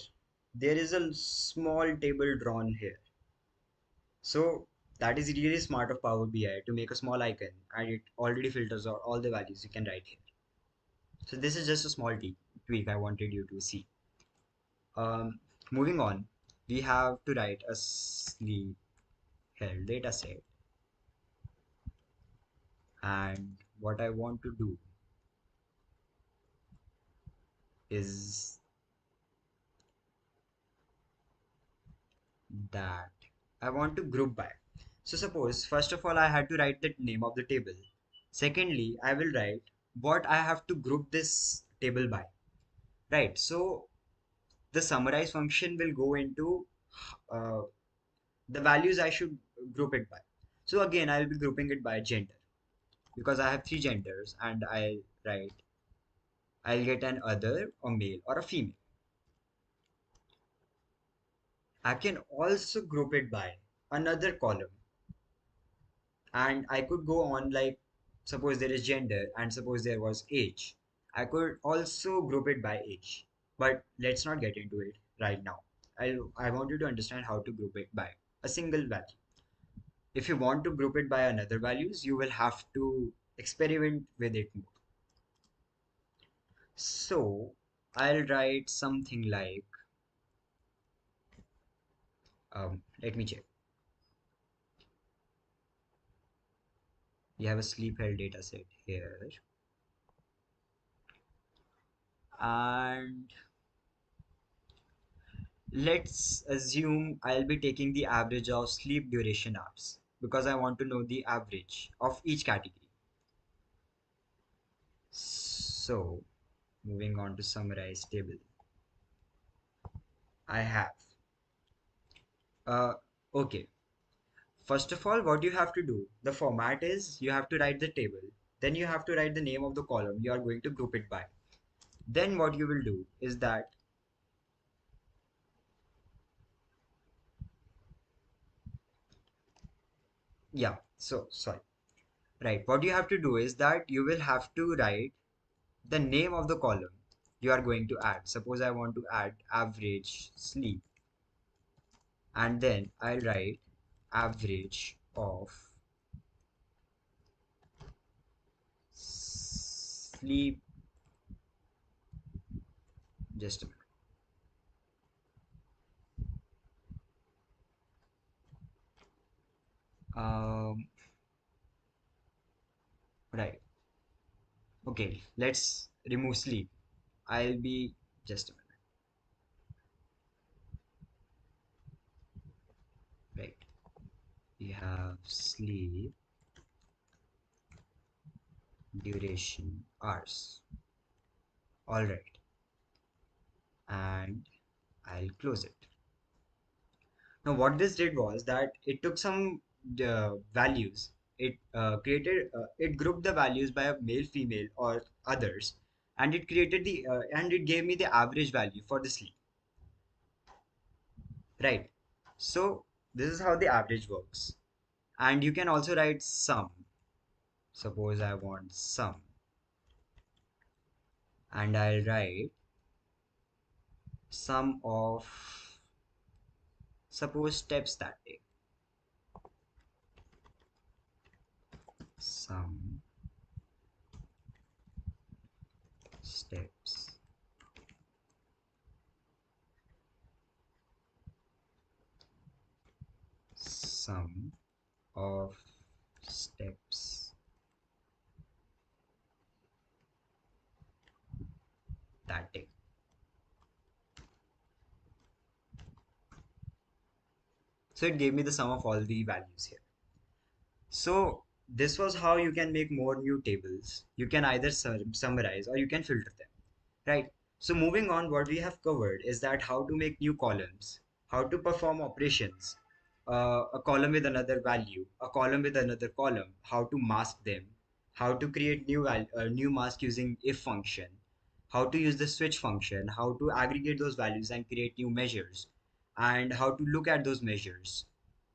there is a small table drawn here. So that is really smart of Power BI to make a small icon and it already filters out all the values you can write here. So this is just a small tweak I wanted you to see. Um, Moving on, we have to write a sleep health data set. And what I want to do is that I want to group by. So suppose first of all I had to write the name of the table. Secondly, I will write what I have to group this table by. Right. So the summarize function will go into uh, the values I should group it by. So again, I'll be grouping it by gender because I have three genders and I'll get an other, a male or a female. I can also group it by another column and I could go on like suppose there is gender and suppose there was age. I could also group it by age, but let's not get into it. right now. I want you to understand how to group it by a single value. If you want to group it by another values, you will have to experiment with it more. So I'll write something like, let me check. We have a sleep health data set here, and let's assume I'll be taking the average of sleep duration hours because I want to know the average of each category. So moving on to summarize table, I have, uh, okay. First of all, what you have to do, the format is you have to write the table, then you have to write the name of the column you are going to group it by. Then what you will do is that, yeah, so sorry. Right, what you have to do is that you will have to write the name of the column you are going to add. Suppose I want to add average sleep, and then I'll write average of sleep. Just a minute. Um, right. Okay, let's remove sleep. I'll be just a minute. Right. We have sleep duration hours. All right. And I'll close it. Now, what this did was that it took some values. It grouped the values by a male, female, or others, and it created and it gave me the average value for the sleep. Right. So this is how the average works. And you can also write sum. Suppose I want sum, and I'll write sum of, suppose, steps that take. Sum steps sum of steps that day. So it gave me the sum of all the values here. So this was how you can make more new tables. You can either summarize or you can filter them, right? So moving on, what we have covered is that how to make new columns, how to perform operations, a column with another value, a column with another column, how to mask them, how to create new mask using if function, how to use the switch function, how to aggregate those values and create new measures, and how to look at those measures,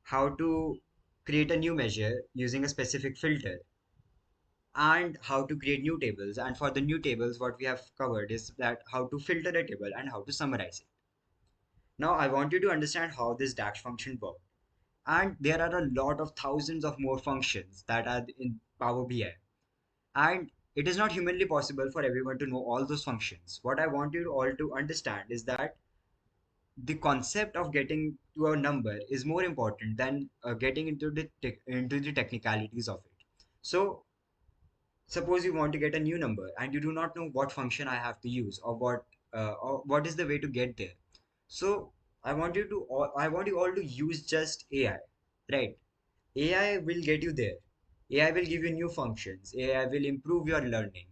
how to create a new measure using a specific filter, and how to create new tables. And for the new tables, what we have covered is that how to filter a table and how to summarize it. Now I want you to understand how this dash function works. And there are a lot of thousands of more functions that are in Power BI. And it is not humanly possible for everyone to know all those functions. What I want you all to understand is that the concept of getting to a number is more important than getting into into the technicalities of it. So suppose you want to get a new number and you do not know what function I have to use, or what is the way to get there. So I want you all to use just AI, right? AI will get you there. AI will give you new functions. AI will improve your learning.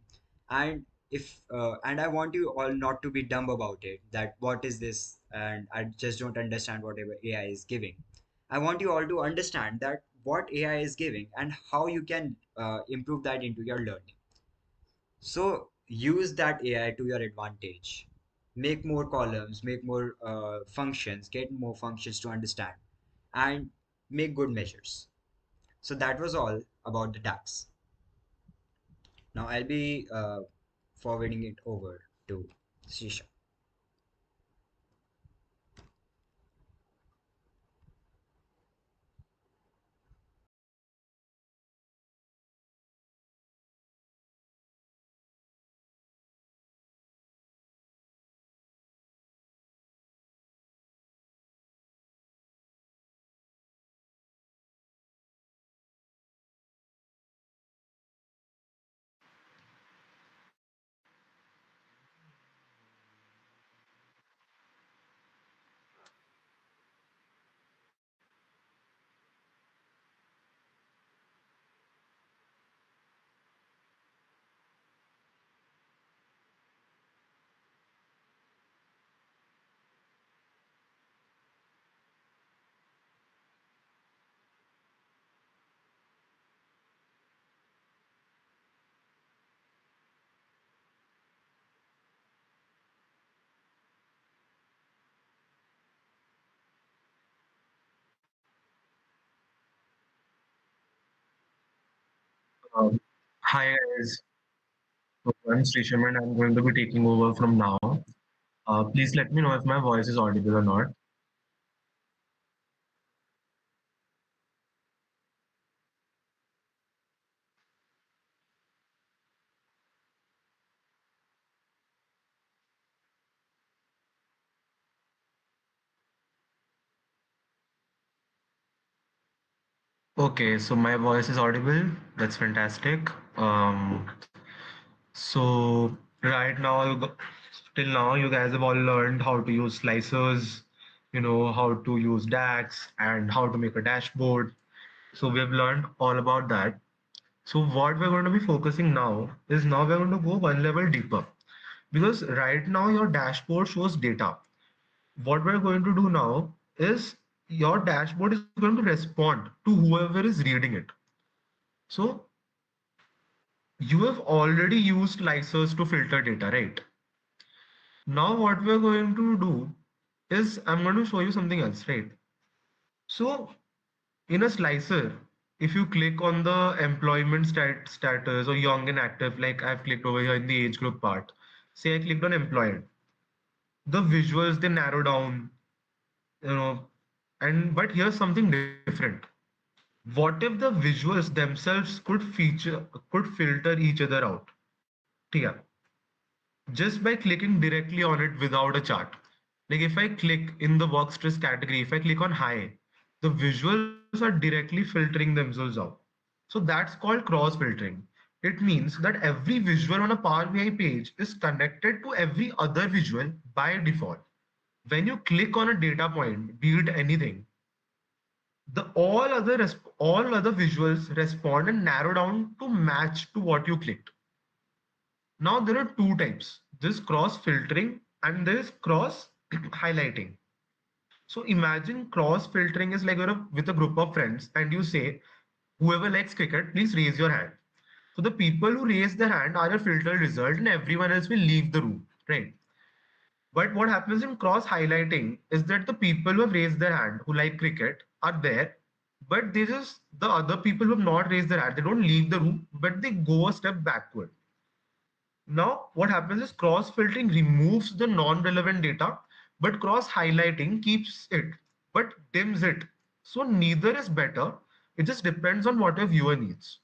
And if and I want you all not to be dumb about it. That what is this? And I just don't understand whatever AI is giving. I want you all to understand that what AI is giving and how you can improve that into your learning. So use that AI to your advantage. Make more columns, make more functions, get more functions to understand, and make good measures. So that was all about the DAX. Now I'll be forwarding it over to Srisha. Um, Hi guys, so I'm Srisham and I'm going to be taking over from now. Please let me know if my voice is audible or not. Okay, so my voice is audible. That's fantastic. So right now, till now, you guys have all learned how to use slicers, how to use DAX and how to make a dashboard. So we have learned all about that. So what we're going to be focusing now is now we're going to go one level deeper. Because right now your dashboard shows data. What we're going to do now is your dashboard is going to respond to whoever is reading it. So you have already used slicers to filter data, right? Now what we're going to do is I'm going to show you something else, right? So in a slicer, if you click on the employment status or young and active, like I've clicked over here in the age group part, say I clicked on employed, the visuals they narrow down, you know, and but here's something different. What if the visuals themselves could filter each other out? Yeah, just by clicking directly on it without a chart. Like if I click in the work stress category, if I click on high, the visuals are directly filtering themselves out. So that's called cross filtering. It means that every visual on a Power BI page is connected to every other visual by default. When you click on a data point, be it anything, the all other visuals respond and narrow down to match to what you clicked. Now there are two types. There's cross filtering and there's cross highlighting. So imagine cross filtering is like you're with a group of friends and you say, whoever likes cricket, please raise your hand. So the people who raise their hand are a filtered result and everyone else will leave the room, right? But what happens in cross highlighting is that the people who have raised their hand who like cricket are there, but they just the other people who have not raised their hand, they don't leave the room, but they go a step backward. Now, what happens is cross filtering removes the non-relevant data, but cross highlighting keeps it, but dims it. So neither is better. It just depends on what your viewer needs.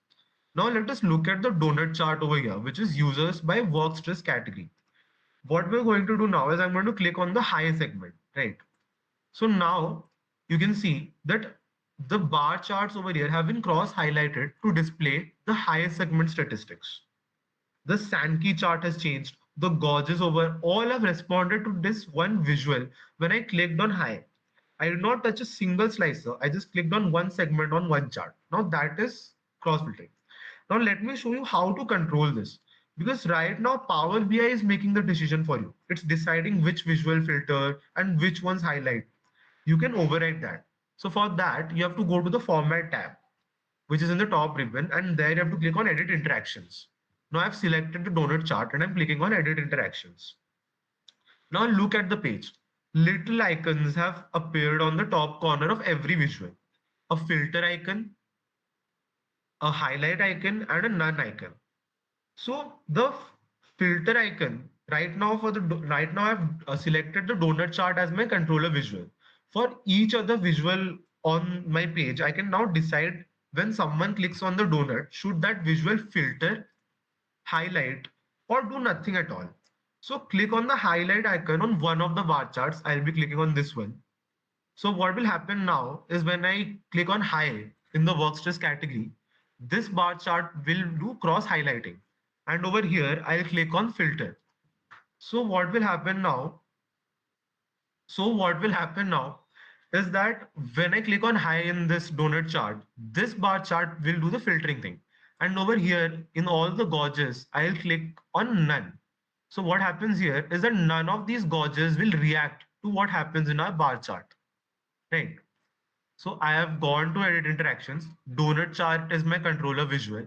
Now let us look at the donut chart over here, which is users by work stress category. What we're going to do now is I'm going to click on the high segment, right? So now you can see that the bar charts over here have been cross highlighted to display the highest segment statistics. The Sankey chart has changed. The gauges over all have responded to this one visual when I clicked on high. I did not touch a single slicer. I just clicked on one segment on one chart. Now that is cross filtering. Now let me show you how to control this. Because right now Power BI is making the decision for you. It's deciding which visual filter and which ones highlight. You can override that. So for that, you have to go to the Format tab, which is in the top ribbon, and there you have to click on Edit Interactions. Now I've selected the donut chart and I'm clicking on Edit Interactions. Now look at the page. Little icons have appeared on the top corner of every visual. A filter icon, a highlight icon, and a none icon. So the filter icon right now I've selected the donut chart as my controller visual. For each other visual on my page, I can now decide when someone clicks on the donut, should that visual filter, highlight, or do nothing at all. So click on the highlight icon on one of the bar charts. I'll be clicking on this one. So what will happen now is when I click on high in the work stress category, this bar chart will do cross highlighting. And over here, I'll click on filter. So what will happen now? So what will happen now is that when I click on high in this donut chart, this bar chart will do the filtering thing. And over here in all the gauges, I'll click on none. So what happens here is that none of these gauges will react to what happens in our bar chart, right? So I have gone to edit interactions. Donut chart is my controller visual,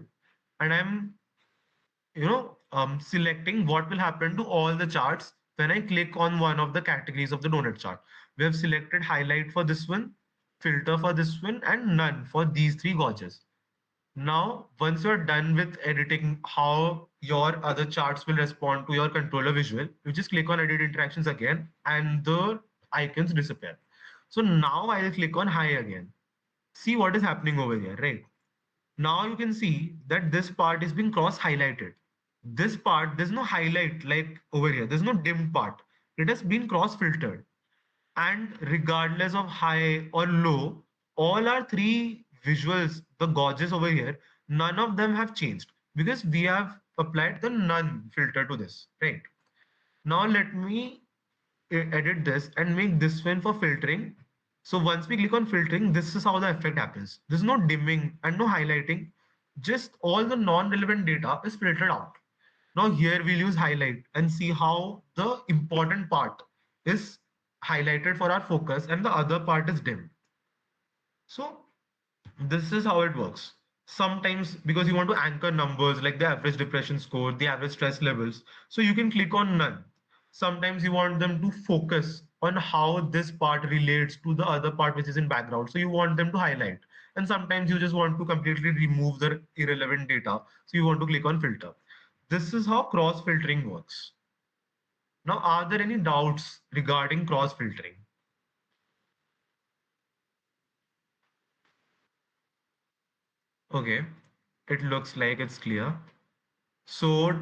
and I'm selecting what will happen to all the charts when I click on one of the categories of the donut chart. We have selected highlight for this one, filter for this one, and none for these three gauges. Now, once you're done with editing how your other charts will respond to your controller visual, you just click on edit interactions again and the icons disappear. So now I'll click on high again. See what is happening over here, right? Now you can see that this part is being cross highlighted. This part, there's no highlight like over here. There's no dim part. It has been cross filtered. And regardless of high or low, all our three visuals, the gauges over here, none of them have changed because we have applied the none filter to this, right? Now let me edit this and make this one for filtering. So once we click on filtering, this is how the effect happens. There's no dimming and no highlighting. Just all the non-relevant data is filtered out. Now here we'll use highlight and see how the important part is highlighted for our focus and the other part is dim. So this is how it works. Sometimes because you want to anchor numbers like the average depression score, the average stress levels, so you can click on none. Sometimes you want them to focus on how this part relates to the other part which is in background. So you want them to highlight. And sometimes you just want to completely remove the irrelevant data. So you want to click on filter. This is how cross filtering works. Now, are there any doubts regarding cross filtering? Okay, it looks like it's clear. So,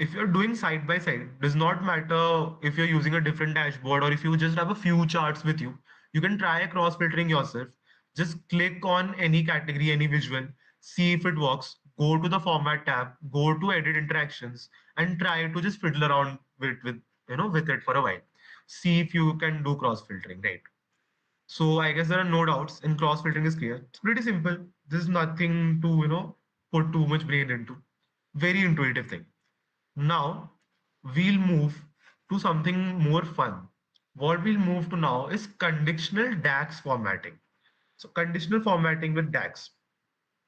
if you're doing side by side, does not matter if you're using a different dashboard or if you just have a few charts with you, you can try cross filtering yourself. Just click on any category, any visual, see if it works. Go to the format tab, go to edit interactions, and try to just fiddle around with it for a while. See if you can do cross filtering, right? So I guess there are no doubts and cross filtering is clear. It's pretty simple. There's nothing to, put too much brain into. Very intuitive thing. Now we'll move to something more fun. What we'll move to now is conditional DAX formatting. So conditional formatting with DAX.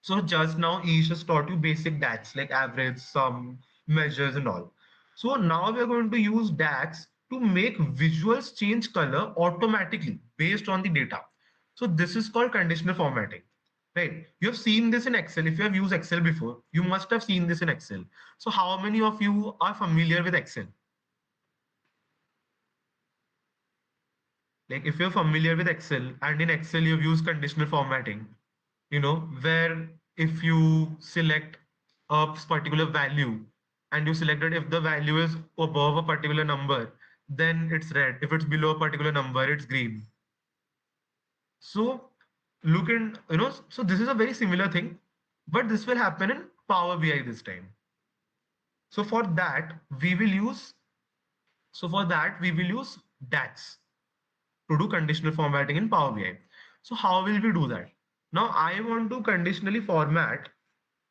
So just now Ish has taught you basic DAX like average, sum, measures and all. So now we are going to use DAX to make visuals change color automatically based on the data. So this is called conditional formatting. Right. You have seen this in Excel. If you have used Excel before, you must have seen this in Excel. So how many of you are familiar with Excel? Like if you're familiar with Excel and in Excel you've used conditional formatting, where if you select a particular value and you select that if the value is above a particular number, then it's red. If it's below a particular number, it's green. So look in, so this is a very similar thing, but this will happen in Power BI this time. So for that, we will use, DAX to do conditional formatting in Power BI. So how will we do that? Now I want to conditionally format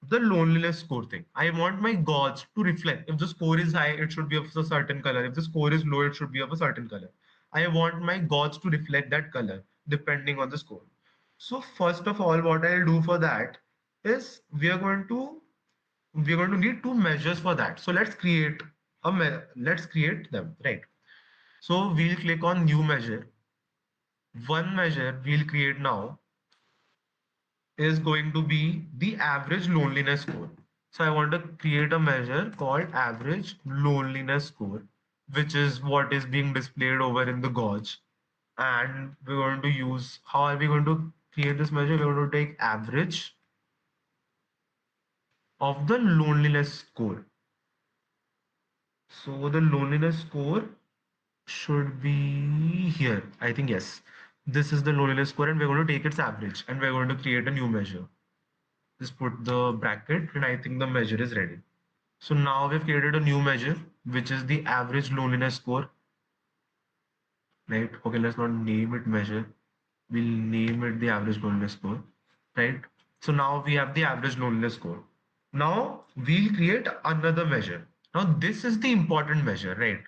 the loneliness score thing. I want my gauge to reflect. If the score is high, it should be of a certain color. If the score is low, it should be of a certain color. I want my gauge to reflect that color depending on the score. So first of all, what I'll do for that is we're going to need two measures for that. So let's create them, right? So we'll click on new measure. One measure we'll create now is going to be the average loneliness score. So I want to create a measure called average loneliness score, which is what is being displayed over in the gauge. And we're going to use, how are we going to create this measure? We're going to take average of the loneliness score. So the loneliness score should be here. I think yes. This is the loneliness score and we're going to take its average and we're going to create a new measure. Just put the bracket and I think the measure is ready. So now we've created a new measure, which is the average loneliness score, right? Okay, let's not name it measure. We'll name it the average loneliness score, right? So now we have the average loneliness score. Now we'll create another measure. Now this is the important measure, right?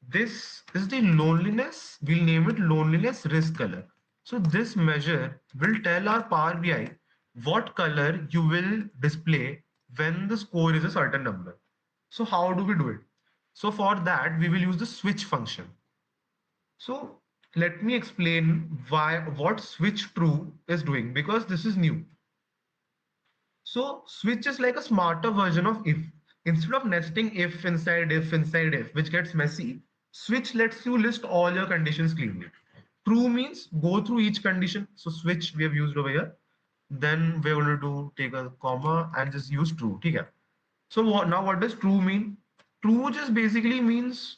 This is the loneliness. We'll name it loneliness risk color. So this measure will tell our Power BI what color you will display when the score is a certain number. So how do we do it? So for that, we will use the switch function. So let me explain what switch true is doing because this is new. So switch is like a smarter version of if. Instead of nesting if inside if, which gets messy, switch lets you list all your conditions cleanly. True means go through each condition. So switch we have used over here. Then we're going to do take a comma and just use true. Okay. So what does true mean? True just basically means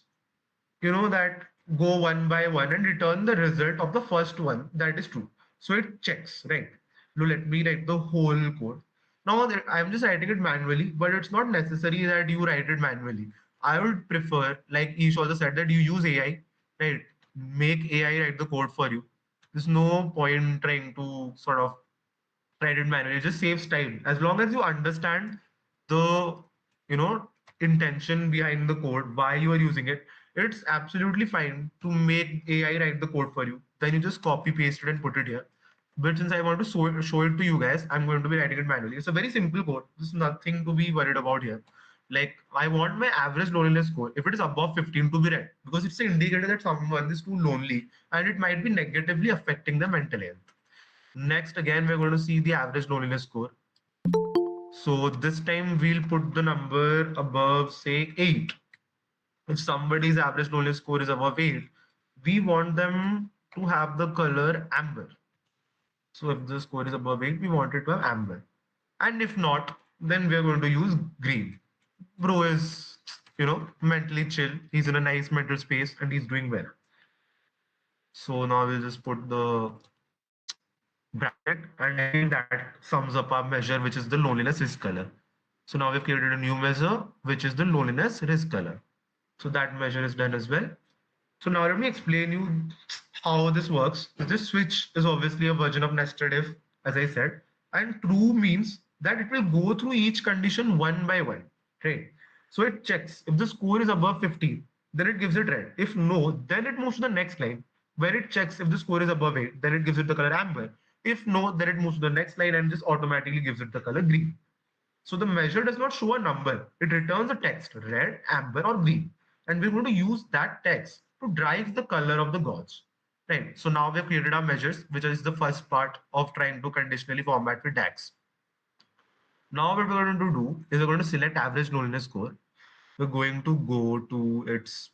that go one by one and return the result of the first one that is true. So it checks, right? Now let me write the whole code. Now I'm just writing it manually, but it's not necessary that you write it manually. I would prefer, like Ish also said, that you use AI, right? Make AI write the code for you. There's no point trying to sort of write it manually. It just saves time. As long as you understand the, you know, intention behind the code, why you are using it, it's absolutely fine to make AI write the code for you. Then you just copy paste it and put it here. But since I want to show it to you guys, I'm going to be writing it manually. It's a very simple code. There's nothing to be worried about here. Like I want my average loneliness score, if it is above 15, to be red, because it's an indicator that someone is too lonely and it might be negatively affecting their mental health. Next, again, we're going to see the average loneliness score. So this time we'll put the number above, say, 8. If somebody's average loneliness score is above 8, we want them to have the color amber. So if the score is above 8, we want it to have amber. And if not, then we're going to use green. Bro is, mentally chill. He's in a nice mental space and he's doing well. So now we'll just put the bracket, and I think that sums up our measure, which is the loneliness risk color. So now we've created a new measure, which is the loneliness risk color. So that measure is done as well. So now let me explain you how this works. This switch is obviously a version of nested if, as I said, and true means that it will go through each condition one by one, right? So it checks if the score is above 15, then it gives it red. If no, then it moves to the next line where it checks if the score is above 8, then it gives it the color amber. If no, then it moves to the next line and just automatically gives it the color green. So the measure does not show a number. It returns a text, red, amber, or green. And we're going to use that text to drive the color of the gauge. Right. So now we've created our measures, which is the first part of trying to conditionally format with DAX. Now what we're going to do is we're going to select average loneliness score. We're going to go to its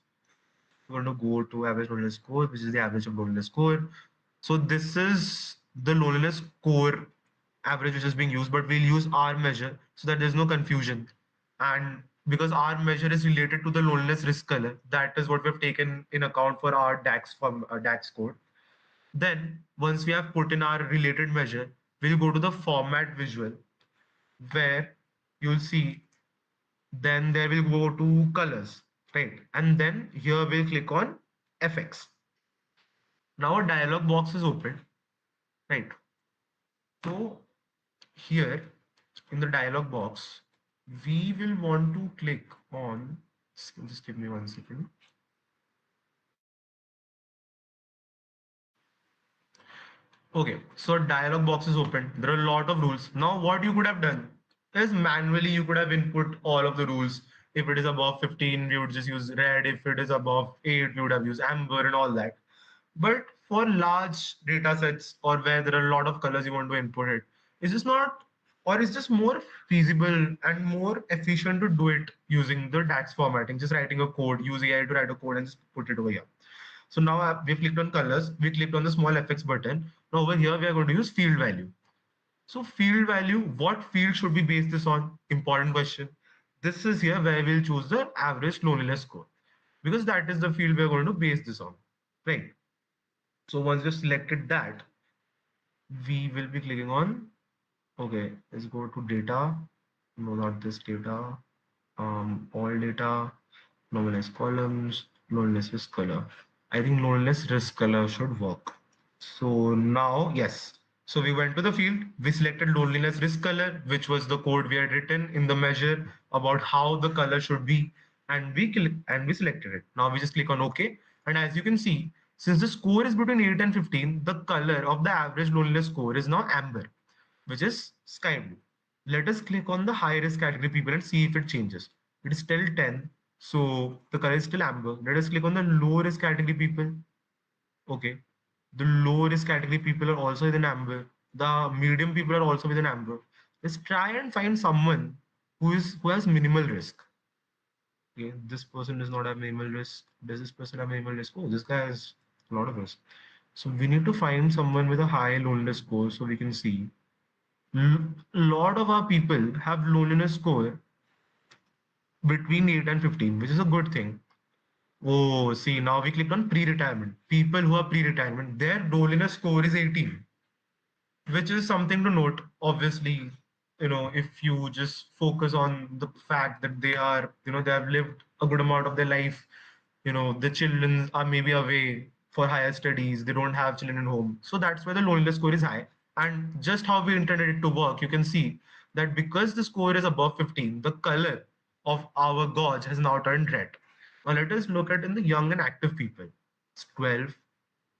we're going to go to average loneliness score, which is the average of loneliness score. So this is the loneliness score average which is being used, but we'll use our measure so that there's no confusion. And because our measure is related to the loneliness risk color, that is what we've taken in account for our DAX from DAX code. Then once we have put in our related measure, we'll go to the format visual where you'll see, then there will go to colors, right? And then here we'll click on FX. Now a dialog box is opened, right? So here in the dialog box, we will want to click on, just give me 1 second. Okay, so dialog box is open. There are a lot of rules. Now what you could have done is manually you could have input all of the rules. If it is above 15, we would just use red. If it is above 8, we would have used amber and all that. But for large data sets or where there are a lot of colors you want to input it, it's just not, or it's just more feasible and more efficient to do it using the DAX formatting, just writing a code, use AI to write a code and just put it over here. So now we clicked on colors, we clicked on the small FX button. Now over here, we are going to use field value. So field value, what field should we base this on? Important question. This is here where we'll choose the average loneliness score, because that is the field we're going to base this on, right? So once we've selected that, we will be clicking on, okay, let's go to data. No, not this data. All data, loneliness columns, loneliness risk color. I think loneliness risk color should work. So now, yes. So we went to the field, we selected loneliness risk color, which was the code we had written in the measure about how the color should be, and we selected it. Now we just click on OK. And as you can see, since the score is between 8 and 15, the color of the average loneliness score is now amber, which is sky blue. Let us click on the high risk category people and see if it changes. It is still 10, so the color is still amber. Let us click on the low risk category people. Okay, the low risk category people are also within amber. The medium people are also within amber. is try and find someone who has minimal risk. Okay, this person does not have minimal risk. Does this person have minimal risk? Oh, this guy has a lot of risk. So we need to find someone with a high loneliness score so we can see. Lot of our people have loneliness score between 8 and 15, which is a good thing. Oh, see, now we clicked on pre-retirement. People who are pre-retirement, their loneliness score is 18, which is something to note. Obviously, if you just focus on the fact that they are, they have lived a good amount of their life, the children are maybe away for higher studies, they don't have children at home. So that's why the loneliness score is high. And just how we intended it to work, you can see that because the score is above 15, the color of our gauge has now turned red. Now let us look at in the young and active people. It's 12.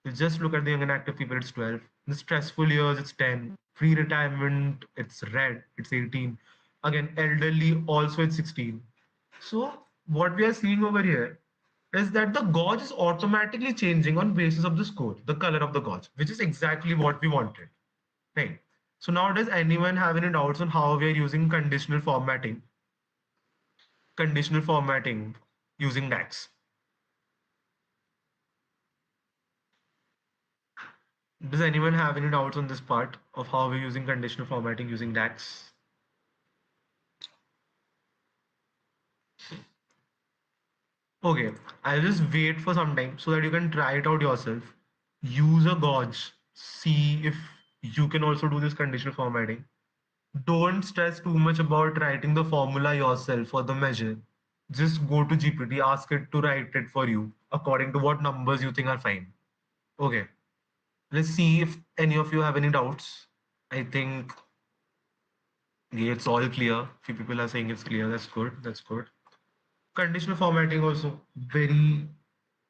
You just look at the young and active people, it's 12. In the stressful years, it's 10. Pre-retirement, it's red, it's 18. Again, elderly, also it's 16. So what we are seeing over here is that the gauge is automatically changing on basis of the score, the color of the gauge, which is exactly what we wanted. Right. So now does anyone have any doubts on how we are using conditional formatting? Conditional formatting using DAX. Does anyone have any doubts on this part of how we're using conditional formatting using DAX? Okay, I'll just wait for some time so that you can try it out yourself. Use a gauge. See if you can also do this conditional formatting. Don't stress too much about writing the formula yourself or the measure. Just go to GPT, ask it to write it for you according to what numbers you think are fine. Okay, let's see if any of you have any doubts. I think yeah, it's all clear. Few people are saying it's clear. That's good. That's good. Conditional formatting also very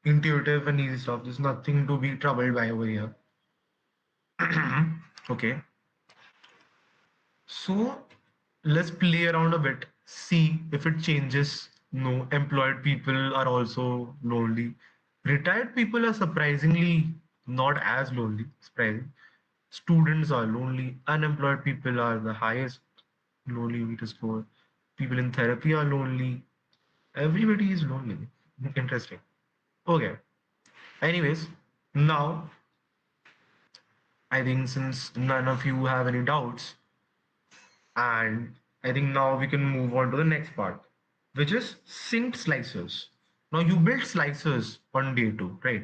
intuitive and easy stuff. There's nothing to be troubled by over here. Okay. So let's play around a bit, see if it changes. No, employed people are also lonely. Retired people are surprisingly not as lonely. Surprising. Students are lonely. Unemployed people are the highest lonely meter score. People in therapy are lonely. Everybody is lonely. Interesting. Okay. Anyways, now I think since none of you have any doubts, and I think now we can move on to the next part, which is synced slicers. Now you build slicers on day two, right?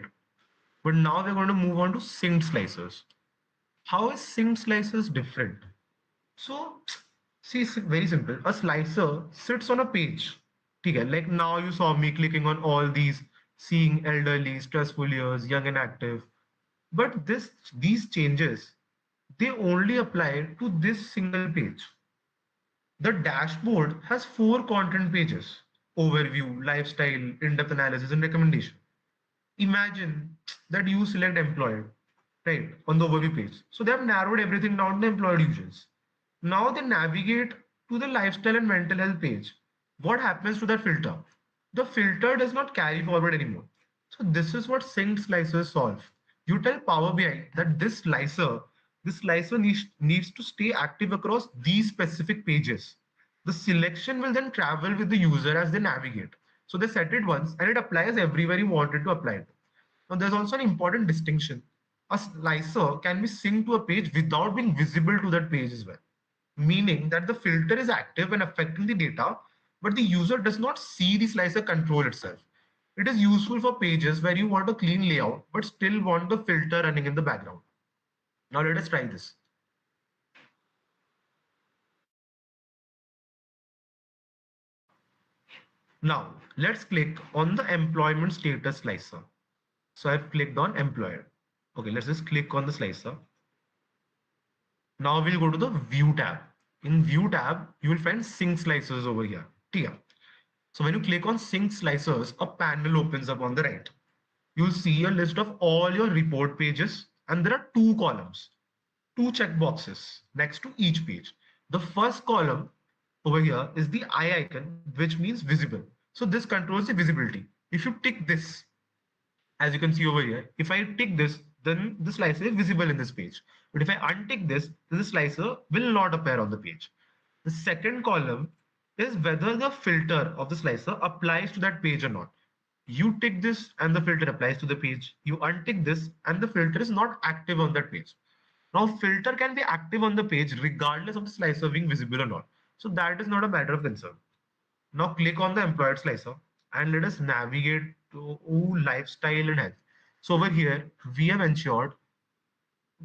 But now we're going to move on to synced slicers. How is synced slicers different? So, see, it's very simple. A slicer sits on a page. Okay, like now you saw me clicking on all these, seeing elderly, stressful years, young and active. But these changes, they only apply to this single page. The dashboard has four content pages: overview, lifestyle, in-depth analysis, and recommendation. Imagine that you select employed, right, on the overview page. So they have narrowed everything down to employed users. Now they navigate to the lifestyle and mental health page. What happens to that filter? The filter does not carry forward anymore. So this is what synced slicers solve. You tell Power BI that this slicer needs to stay active across these specific pages. The selection will then travel with the user as they navigate. So they set it once and it applies everywhere you want it to apply it. Now there's also an important distinction. A slicer can be synced to a page without being visible to that page as well, meaning that the filter is active and affecting the data, but the user does not see the slicer control itself. It is useful for pages where you want a clean layout but still want the filter running in the background. Now let us try this. Now let's click on the employment status slicer. So I've clicked on employer. Okay, let's just click on the slicer. Now we'll go to the view tab. In view tab, you will find sync slicers over here. Here. So when you click on sync slicers, a panel opens up on the right. You'll see a list of all your report pages, and there are two columns, two checkboxes next to each page. The first column over here is the eye icon, which means visible. So this controls the visibility. If you tick this, as you can see over here, if I tick this, then the slicer is visible in this page. But if I untick this, then the slicer will not appear on the page. The second column is whether the filter of the slicer applies to that page or not. You tick this and the filter applies to the page. You untick this and the filter is not active on that page. Now filter can be active on the page regardless of the slicer being visible or not. So that is not a matter of concern. Now click on the employed slicer and let us navigate to lifestyle and health. So over here, we have ensured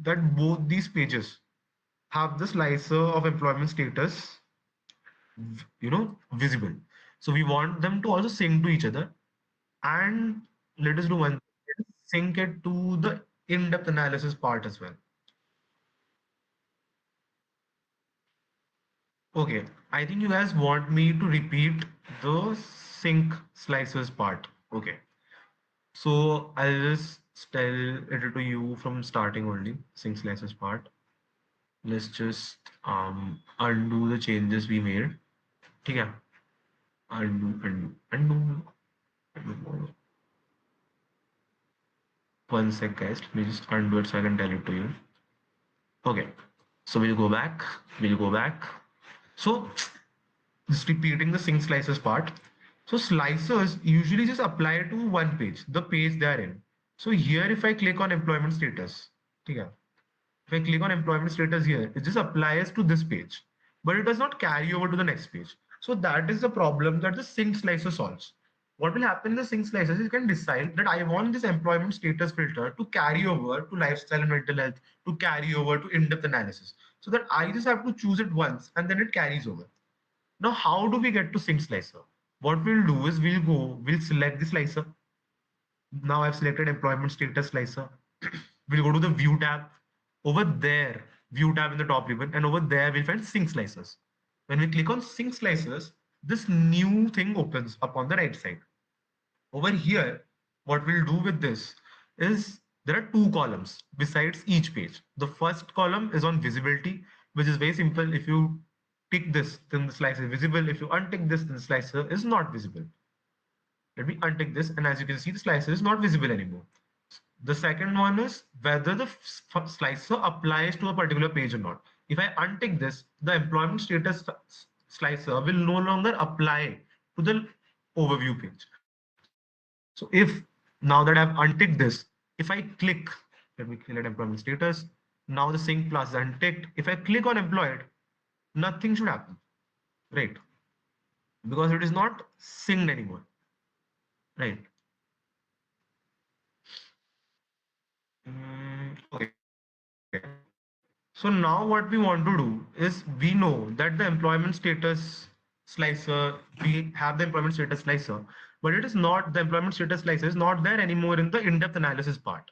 that both these pages have the slicer of employment status, visible. So we want them to also sync to each other. And let us do one thing. Let us sync it to the in-depth analysis part as well. Okay, I think you guys want me to repeat the sync slices part. Okay, so I'll just tell it to you from starting only, sync slices part. Let's just undo the changes we made. Okay, undo. One sec, guys. Let me just undo it so I can tell it to you. Okay, so we'll go back. We'll go back. So just repeating the sync slices part. So slicers usually just apply to one page, the page they're in. So here, if I click on employment status, yeah, if I click on employment status here, it just applies to this page, but it does not carry over to the next page. So that is the problem that the sync slicer solves. What will happen in the sync slicer is you can decide that I want this employment status filter to carry over to lifestyle and mental health, to carry over to in-depth analysis. So that I just have to choose it once and then it carries over. Now, how do we get to sync slicer? What we'll do is we'll select the slicer. Now I've selected employment status slicer. We'll go to the view tab. Over there, view tab in the top ribbon, and over there we'll find sync slicers. When we click on sync slicers, this new thing opens up on the right side. Over here, what we'll do with this is there are two columns besides each page. The first column is on visibility, which is very simple. If you tick this, then the slicer is visible. If you untick this, then the slicer is not visible. Let me untick this, and as you can see, the slicer is not visible anymore. The second one is whether the slicer applies to a particular page or not. If I untick this, the employment status slicer will no longer apply to the overview page. So if now that I've unticked this, if I click, let me select employment status. Now the sync plus is unticked. If I click on employed, nothing should happen, right? Because it is not synced anymore, right? Okay. So now what we want to do is we know that the employment status slicer, we have the employment status slicer, but it is not, the employment status slicer is not there anymore in the in-depth analysis part.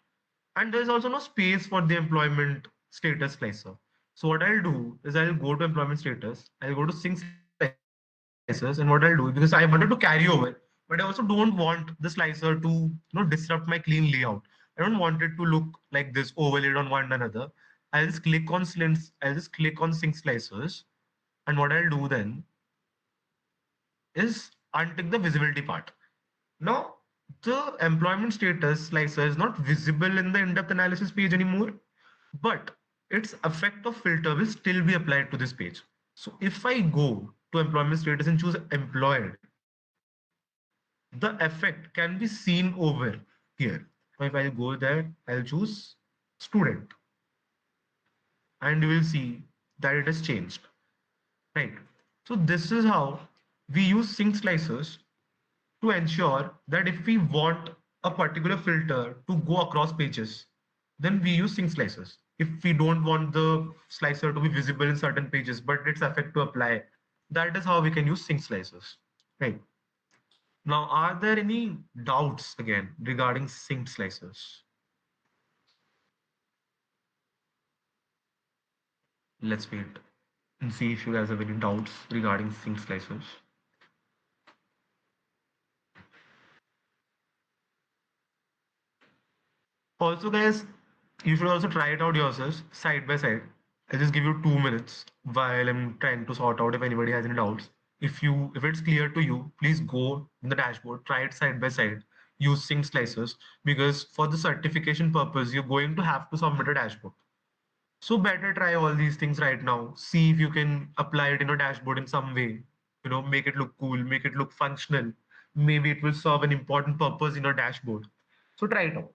And there's also no space for the employment status slicer. So what I'll do is I'll go to employment status, I'll go to sync slicers, and what I'll do, because I wanted to carry over, but I also don't want the slicer to disrupt my clean layout. I don't want it to look like this overlaid on one another. I'll just click on sync slicers, and what I'll do then is untick the visibility part. Now, the employment status slicer is not visible in the in-depth analysis page anymore, but its effect of filter will still be applied to this page. So if I go to employment status and choose employed, the effect can be seen over here. So if I go there, I'll choose student, and you will see that it has changed, right? So this is how we use sync slicers to ensure that if we want a particular filter to go across pages, then we use sync slicers. If we don't want the slicer to be visible in certain pages, but its effect to apply, that is how we can use sync slicers, right? Now, are there any doubts again regarding sync slicers? Let's wait and see if you guys have any doubts regarding sync slicers. Also, guys, you should also try it out yourselves side by side. I'll just give you 2 minutes while I'm trying to sort out if anybody has any doubts. If it's clear to you, please go in the dashboard, try it side by side, use sync slicers, because for the certification purpose, you're going to have to submit a dashboard. So better try all these things right now. See if you can apply it in your dashboard in some way. Make it look cool, make it look functional. Maybe it will serve an important purpose in your dashboard. So try it out.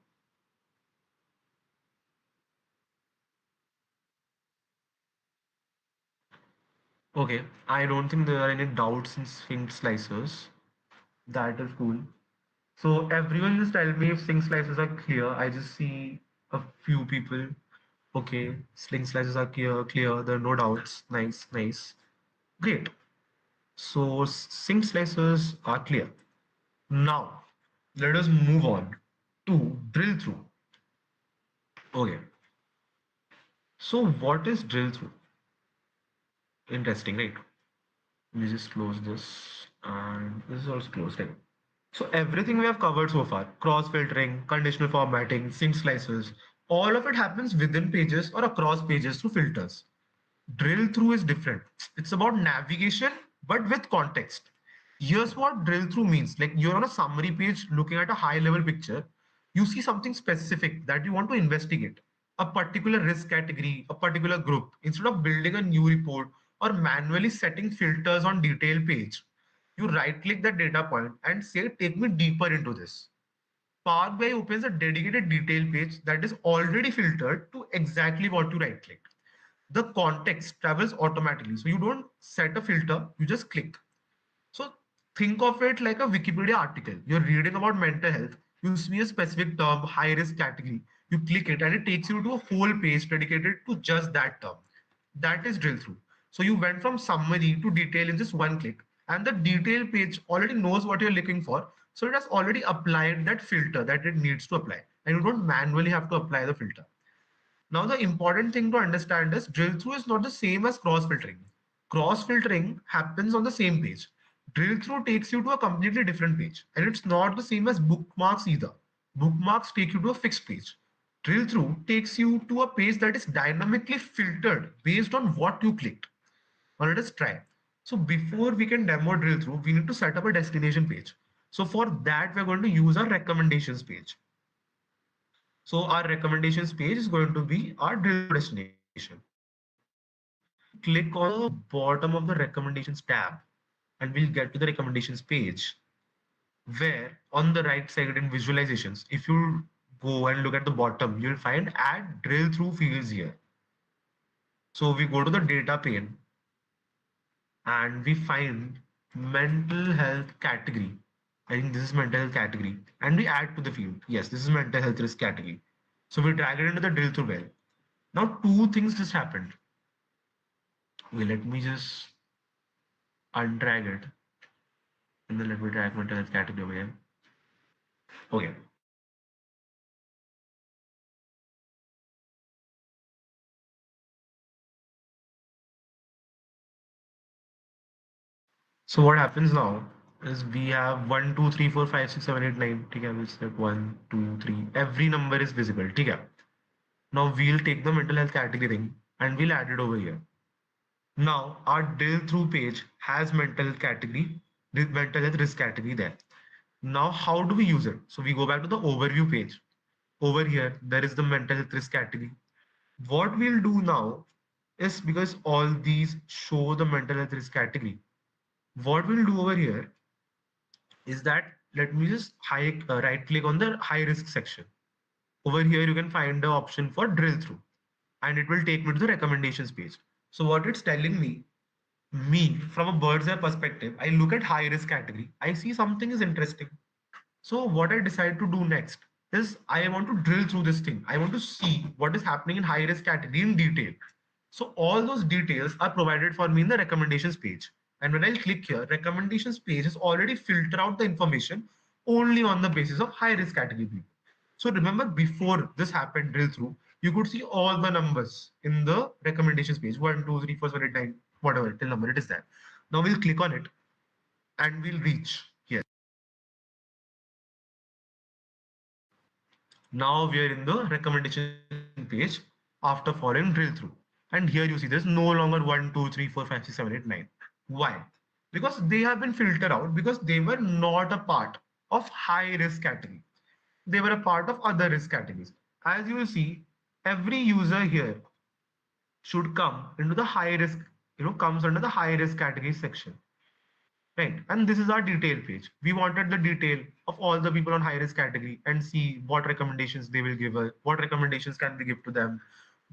Okay, I don't think there are any doubts in sync slicers. That is cool. So everyone just tell me if sync slices are clear. I just see a few people. Okay, sync slices are clear. There are no doubts. Nice, nice. Great. So sync slices are clear. Now, let us move on to drill through. Okay. So what is drill through? Interesting, right? Let me just close this, and this is also closed, right? So everything we have covered so far, cross filtering, conditional formatting, sync slices, all of it happens within pages or across pages through filters. Drill through is different. It's about navigation, but with context. Here's what drill through means. Like you're on a summary page looking at a high level picture. You see something specific that you want to investigate, a particular risk category, a particular group. Instead of building a new report or manually setting filters on detailed page, you right click the data point and say, take me deeper into this. Power BI opens a dedicated detail page that is already filtered to exactly what you right click. The context travels automatically. So you don't set a filter, you just click. So think of it like a Wikipedia article. You're reading about mental health, you see a specific term, high risk category, you click it and it takes you to a whole page dedicated to just that term. That is drill through. So you went from summary to detail in just one click, and the detail page already knows what you're looking for. So it has already applied that filter that it needs to apply, and you don't manually have to apply the filter. Now, the important thing to understand is drill through is not the same as cross filtering. Cross filtering happens on the same page. Drill through takes you to a completely different page, and it's not the same as bookmarks either. Bookmarks take you to a fixed page. Drill through takes you to a page that is dynamically filtered based on what you clicked. Now, let us try. So, before we can demo drill through, we need to set up a destination page. So, for that, we're going to use our recommendations page. So our recommendations page is going to be our drill through destination. So we'll click on the bottom of the recommendations tab and we'll get to the recommendations page where on the right side in visualizations, if you go and look at the bottom, you'll find add drill through fields here. So we go to the data pane and we find mental health category. I think this is mental health category and we add to the field. Yes, this is mental health risk category. So we drag it into the drill through well. Now two things just happened. Okay, let me just undrag it and then let me drag mental health category over here. Okay. So what happens now is we have 1, 2, 3, 4, 5, 6, 7, 8, 9. Okay, we'll select 1, 2, 3. Every number is visible. Okay. Now we'll take the mental health category thing and we'll add it over here. Now our drill through page has mental health category, mental health risk category there. Now how do we use it? So we go back to the overview page. Over here, there is the mental health risk category. What we'll do now is because all these show the mental health risk category, what we'll do over here is that let me just right click on the high risk section. Over here, you can find the option for drill through and it will take me to the recommendations page. So what it's telling me from a bird's eye perspective, I look at high risk category. I see something is interesting. So what I decide to do next is I want to drill through this thing. I want to see what is happening in high risk category in detail. So all those details are provided for me in the recommendations page. And when I click here, recommendations page is already filter out the information only on the basis of high risk category. So remember before this happened drill through, you could see all the numbers in the recommendations page, 1, 2, 3, 4, 7, 8, 9, whatever till number it is there. Now we'll click on it and we'll reach here. Now we are in the recommendation page after following drill through. And here you see there's no longer 1, 2, 3, 4, 5, 6, 7, 8, 9. Why? Because they have been filtered out because they were not a part of high risk category. They were a part of other risk categories. As you will see, every user here should come into the high risk, comes under the high risk category section. Right. And this is our detail page. We wanted the detail of all the people on high risk category and see what recommendations they will give us, what recommendations can we give to them,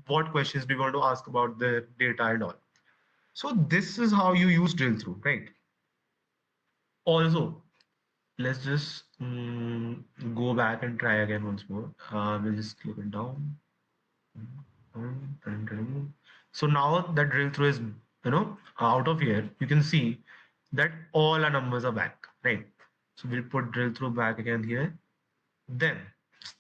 what questions we want to ask about their data and all. So this is how you use drill through, right? Also, let's just go back and try again once more. We'll just click it down. So now that drill through is, out of here, you can see that all our numbers are back, right? So we'll put drill through back again here. Then,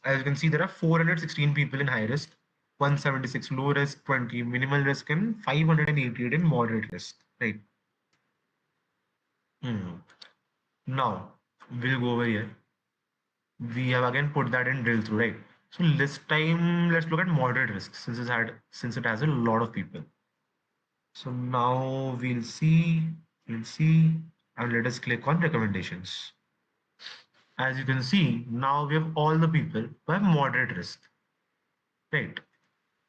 as you can see, there are 416 people in high risk, 176 low risk, 20 minimal risk, and 588 in moderate risk, right? Hmm. Now, we'll go over here. We have again put that in drill through, right? So this time, let's look at moderate risk since it has a lot of people. So now we'll see, and let us click on recommendations. As you can see, now we have all the people who have moderate risk, right?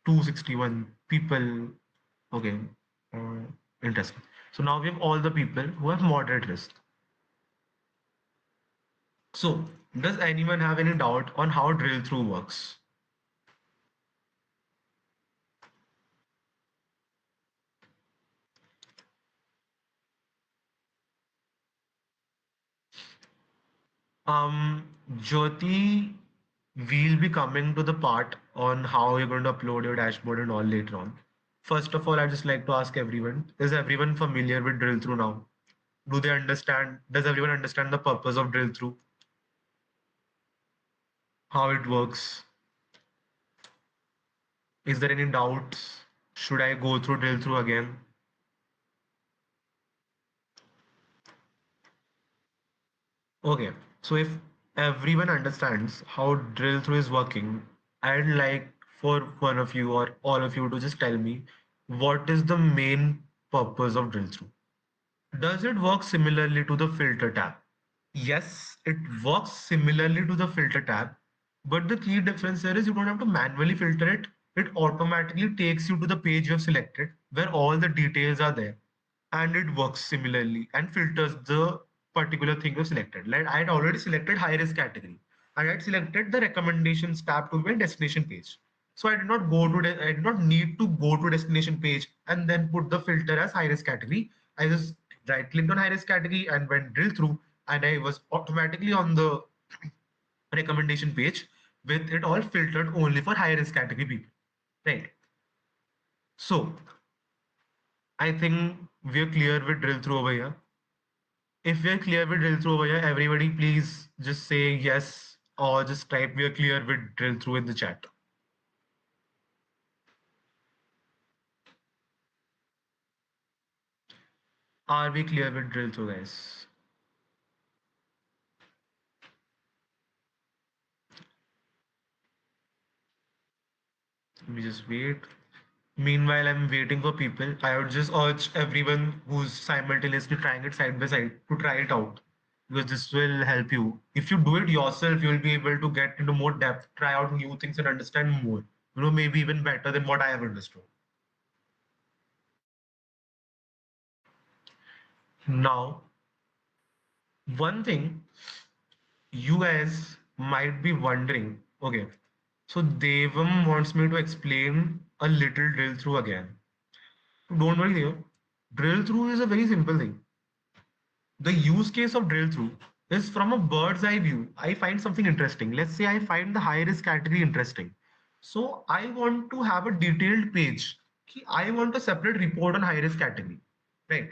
261 people. Okay, uh, interesting. So now we have all the people who have moderate risk. So does anyone have any doubt on how drill through works? Jyoti, we'll be coming to the part on how you're going to upload your dashboard and all later on. First of all, I'd just like to ask everyone, is everyone familiar with drill through now? Does everyone understand the purpose of drill through? How it works? Is there any doubts? Should I go through drill through again? Okay, so if everyone understands how drill through is working, I'd like for one of you or all of you to just tell me what is the main purpose of drill through. Does it work similarly to the filter tab? Yes, it works similarly to the filter tab, but the key difference here is you don't have to manually filter it. It automatically takes you to the page you have selected where all the details are there, and it works similarly and filters the particular thing you selected. Like I had already selected high risk category. I had selected the recommendations tab to my destination page. So I did not need to go to destination page and then put the filter as high risk category. I just right clicked on high risk category and went drill through, and I was automatically on the recommendation page with it all filtered only for high risk category people. Right. So I think we're clear with drill through over here. If we're clear with drill through over here, everybody please just say yes or just type we're clear with drill through in the chat. Are we clear with drill through, guys? Let me just wait. Meanwhile, I'm waiting for people. I would just urge everyone who's simultaneously trying it side by side to try it out, because this will help you. If you do it yourself, you'll be able to get into more depth, try out new things, and understand more. Maybe even better than what I have understood. Now, one thing you guys might be wondering, okay, so Devam wants me to explain a little drill through again. Don't worry, Devam. Drill through is a very simple thing. The use case of drill through is from a bird's eye view. I find something interesting. Let's say I find the high risk category interesting. So I want to have a detailed page. I want a separate report on high risk category. Right.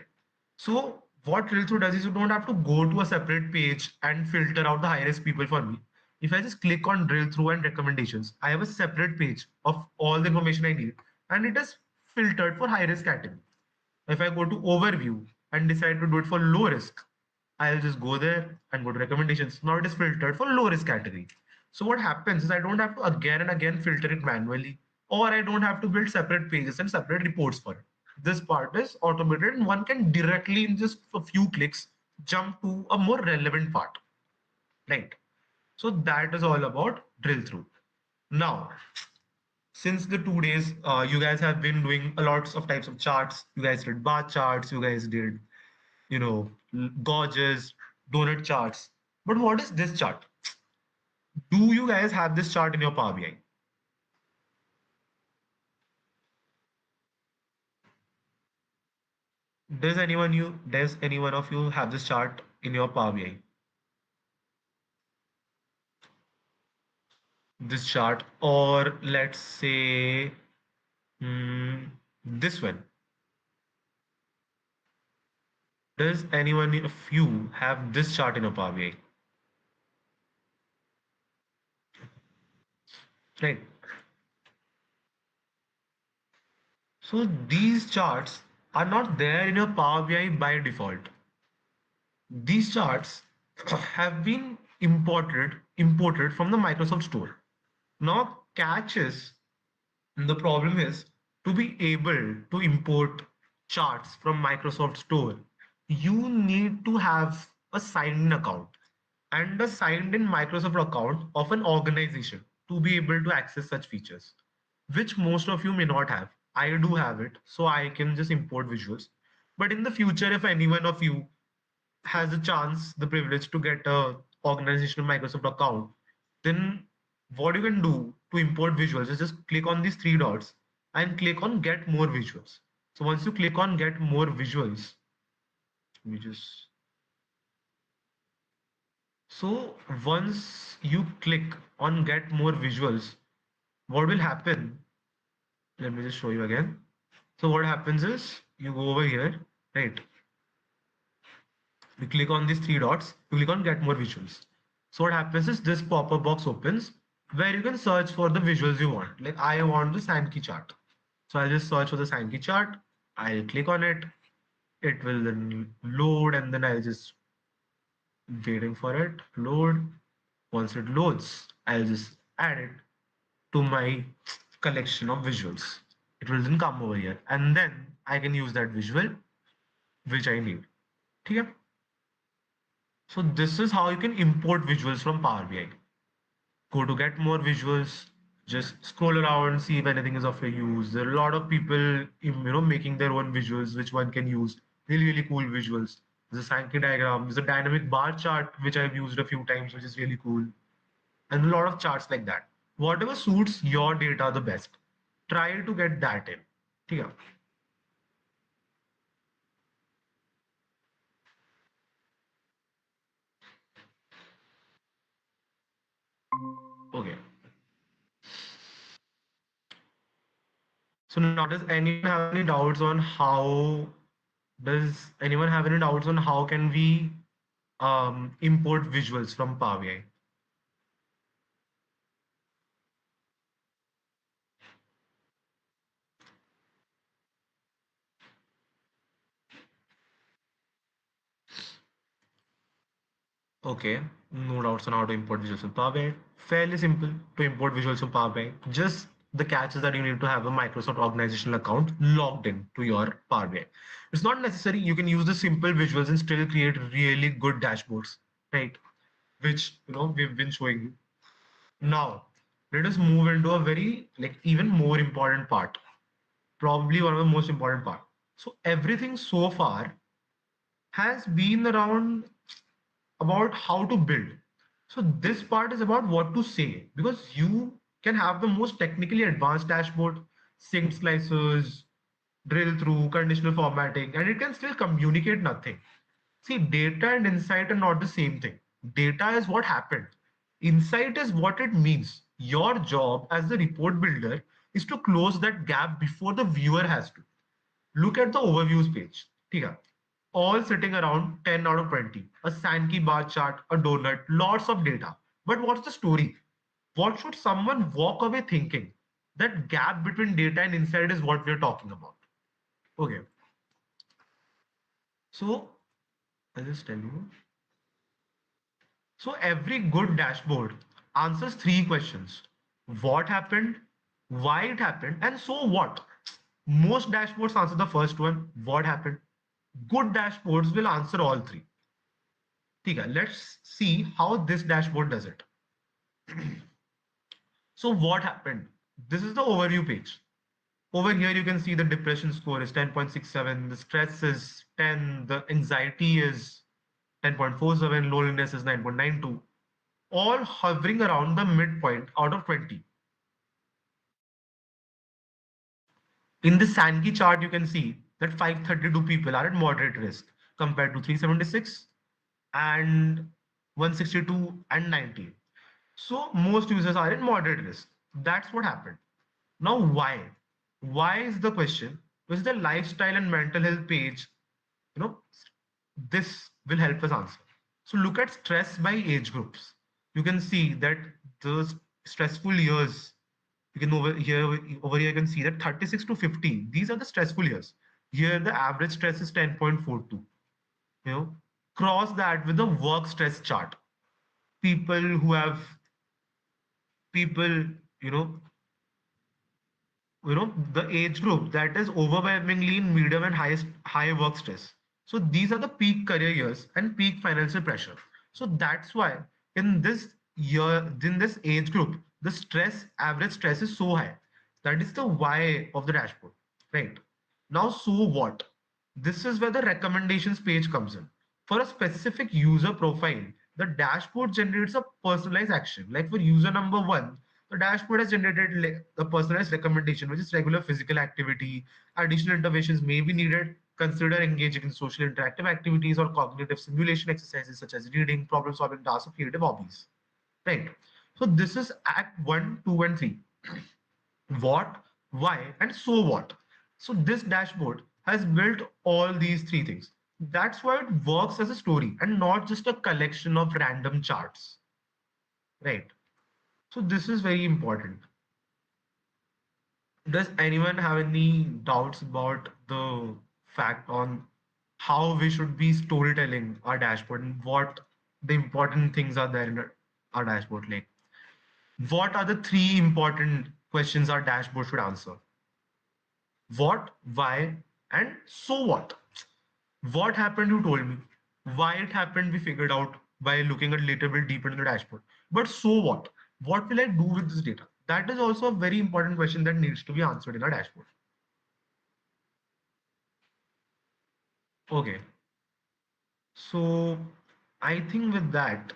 So what drill through does is you don't have to go to a separate page and filter out the high risk people for me. If I just click on drill through and recommendations, I have a separate page of all the information I need, and it is filtered for high risk category. If I go to overview and decide to do it for low risk, I'll just go there and go to recommendations. Now it is filtered for low risk category. So what happens is I don't have to again and again filter it manually, or I don't have to build separate pages and separate reports for it. This part is automated and one can directly in just a few clicks jump to a more relevant part. Right. So that is all about drill through. Now, since the 2 days, you guys have been doing a lots of types of charts. You guys did bar charts, you guys did, gauges, donut charts. But what is this chart? Do you guys have this chart in your Power BI? Does any one of you have this chart in your Power BI? This chart, or let's say this one. Does anyone of you have this chart in your Power BI? Right. So these charts are not there in your Power BI by default. These charts have been imported from the Microsoft Store. Now, catch is the problem is to be able to import charts from Microsoft Store, you need to have a signed in account and a signed in Microsoft account of an organization to be able to access such features, which most of you may not have. I do have it, so I can just import visuals. But in the future, if any one of you has a chance, the privilege to get a organizational Microsoft account, then what you can do to import visuals is just click on these three dots and click on get more visuals. So once you click on get more visuals, let me just so once you click on get more visuals, what will happen? Let me just show you again. So what happens is you go over here, right? You click on these three dots, you click on get more visuals. So what happens is this pop-up box opens where you can search for the visuals you want. Like I want the Sankey chart. So I'll just search for the Sankey chart. I'll click on it. It will then load and then I'll just waiting for it to load. Once it loads, I'll just add it to my collection of visuals. It will then come over here and then I can use that visual which I need. Okay? So this is how you can import visuals from Power BI. Go to get more visuals, just scroll around, see if anything is of your use. There are a lot of people, making their own visuals, which one can use. Really, really cool visuals. There's a Sankey diagram, there's a dynamic bar chart, which I've used a few times, which is really cool. And a lot of charts like that. Whatever suits your data the best, try to get that in. Yeah. Okay. So now does anyone have any doubts on how can we import visuals from Power BI? Okay, no doubts on how to import visuals from Power BI. Fairly simple to import visuals from Power BI. Just the catch is that you need to have a Microsoft organizational account logged in to your Power BI. It's not necessary. You can use the simple visuals and still create really good dashboards, right? Which we've been showing you. Now, let us move into a very even more important part. Probably one of the most important part. So everything so far has been around about how to build. So this part is about what to say because you can have the most technically advanced dashboard, synced slicers, drill through, conditional formatting, and it can still communicate nothing. See, data and insight are not the same thing. Data is what happened. Insight is what it means. Your job as the report builder is to close that gap before the viewer has to. Look at the overviews page. ठीक all sitting around 10 out of 20. A Sankey bar chart, a donut, lots of data. But what's the story? What should someone walk away thinking? That gap between data and insight is what we're talking about. Okay, so I'll just tell you. So every good dashboard answers three questions. What happened? Why it happened? And so what? Most dashboards answer the first one. What happened? Good dashboards will answer all three. Okay, let's see how this dashboard does it. So what happened? This is the overview page. Over here, you can see the depression score is 10.67, the stress is 10, the anxiety is 10.47, loneliness is 9.92, all hovering around the midpoint out of 20. In the Sankey chart, you can see that 532 people are at moderate risk compared to 376 and 162 and 90. So most users are in moderate risk. That's what happened. Now, why? Why is the question? Which is the lifestyle and mental health page, you know, this will help us answer. So look at stress by age groups. You can see that the stressful years, you can over here you can see that 36 to 50, these are the stressful years. Here the average stress is 10.42. You know, cross that with the work stress chart. People who have people, you know, the age group that is overwhelmingly in medium and high work stress. So these are the peak career years and peak financial pressure. So that's why in this in this age group, the stress average stress is so high. That is the why of the dashboard, right? Now, so what? This is where the recommendations page comes in. For a specific user profile, the dashboard generates a personalized action. Like for user number one, the dashboard has generated a personalized recommendation, which is regular physical activity. Additional interventions may be needed. Consider engaging in social interactive activities or cognitive simulation exercises such as reading, problem solving tasks, or creative hobbies. Right. So this is Act 1, 2, and 3. What, why, and so what. So this dashboard has built all these three things. That's why it works as a story and not just a collection of random charts. Right. So this is very important. Does anyone have any doubts about the fact on how we should be storytelling our dashboard and what the important things are there in our dashboard? Like, what are the three important questions our dashboard should answer? What, why, and so what? What happened, you told me. Why it happened, we figured out by looking a little bit deeper in the dashboard. But so what? What will I do with this data? That is also a very important question that needs to be answered in our dashboard. Okay, so I think with that,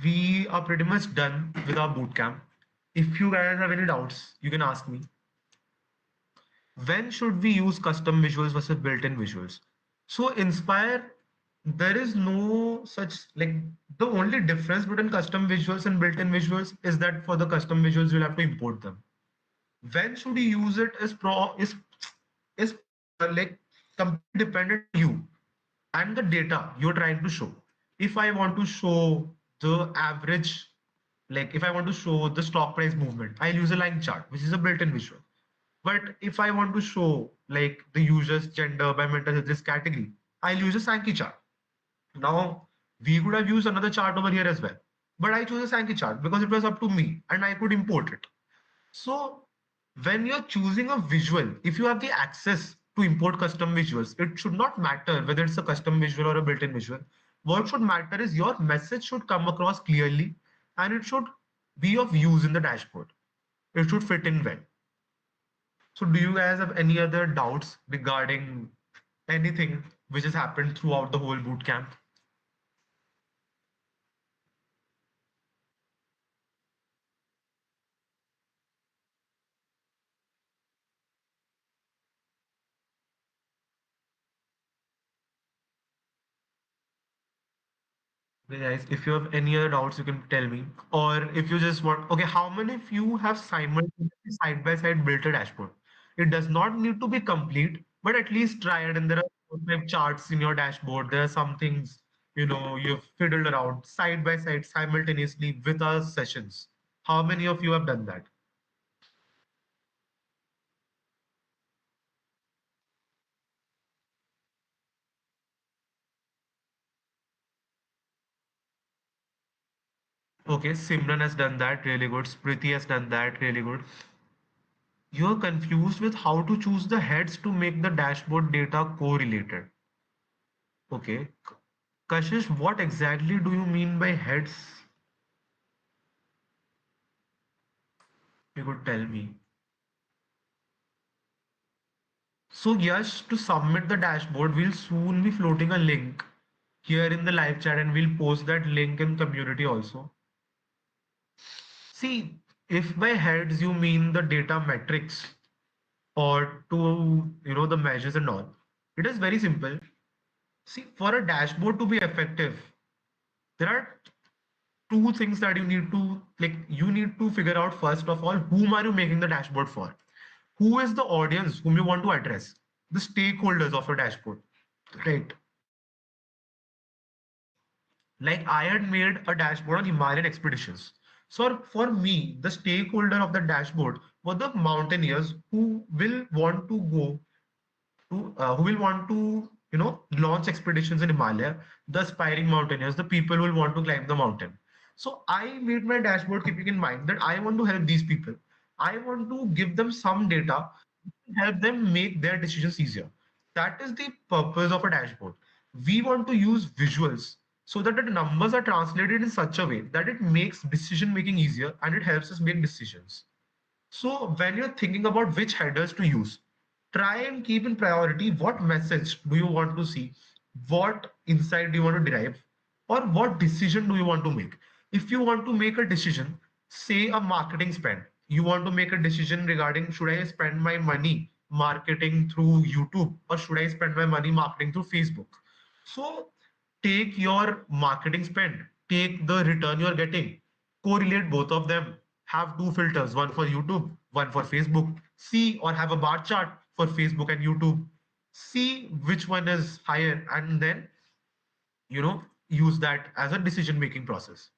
we are pretty much done with our bootcamp. If you guys have any doubts, you can ask me. When should we use custom visuals versus built-in visuals? So Inspire, there is no such like the only difference between custom visuals and built-in visuals is that for the custom visuals you'll have to import them. When should you use it is like completely dependent on you and the data you're trying to show. If I want to show the average, like if I want to show the stock price movement, I'll use a line chart, which is a built-in visual. But if I want to show like the user's gender by mental health risk category, I'll use a Sankey chart. Now, we could have used another chart over here as well, but I chose a Sankey chart because it was up to me and I could import it. So when you're choosing a visual, if you have the access to import custom visuals, it should not matter whether it's a custom visual or a built-in visual. What should matter is your message should come across clearly and it should be of use in the dashboard. It should fit in well. So do you guys have any other doubts regarding anything which has happened throughout the whole boot camp? Okay, guys, if you have any other doubts, you can tell me. Or if you just want, okay, how many of you have simultaneously side by side built a dashboard? It does not need to be complete, but at least try it. And there are 4, 5 charts in your dashboard. There are some things, you've fiddled around side by side simultaneously with our sessions. How many of you have done that? Okay, Simran has done that really good. Spriti has done that really good. You're confused with how to choose the heads to make the dashboard data correlated. Okay. Kashish, what exactly do you mean by heads? You could tell me. So Yash, to submit the dashboard, we'll soon be floating a link here in the live chat and we'll post that link in community also. See, if by heads you mean the data metrics or to, the measures and all, it is very simple. See, for a dashboard to be effective, there are two things that you need to figure out. First of all, whom are you making the dashboard for? Who is the audience whom you want to address? The stakeholders of your dashboard, right? Like I had made a dashboard on Himalayan expeditions. So for me, the stakeholder of the dashboard were the mountaineers who will want to go who will want to launch expeditions in Himalaya, the aspiring mountaineers, the people who will want to climb the mountain. So I made my dashboard keeping in mind that I want to help these people. I want to give them some data, help them make their decisions easier. That is the purpose of a dashboard. We want to use visuals so that the numbers are translated in such a way that it makes decision making easier and it helps us make decisions. So when you're thinking about which headers to use, try and keep in priority what message do you want to see, what insight do you want to derive, or what decision do you want to make. If you want to make a decision, say a marketing spend, you want to make a decision regarding should I spend my money marketing through YouTube or should I spend my money marketing through Facebook. So take your marketing spend, take the return you're getting, correlate both of them, have two filters, one for YouTube, one for Facebook, see or have a bar chart for Facebook and YouTube, see which one is higher, and then use that as a decision making process.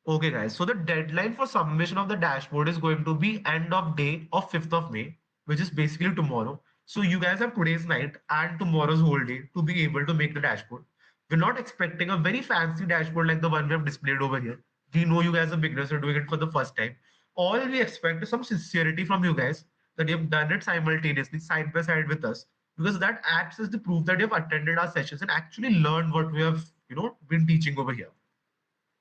Okay, guys. So the deadline for submission of the dashboard is going to be end of day of 5th of May, which is basically tomorrow. So you guys have today's night and tomorrow's whole day to be able to make the dashboard. We're not expecting a very fancy dashboard like the one we have displayed over here. We know you guys are beginners are doing it for the first time. All we expect is some sincerity from you guys that you have done it simultaneously, side by side with us, because that acts as the proof that you have attended our sessions and actually learned what we have, been teaching over here.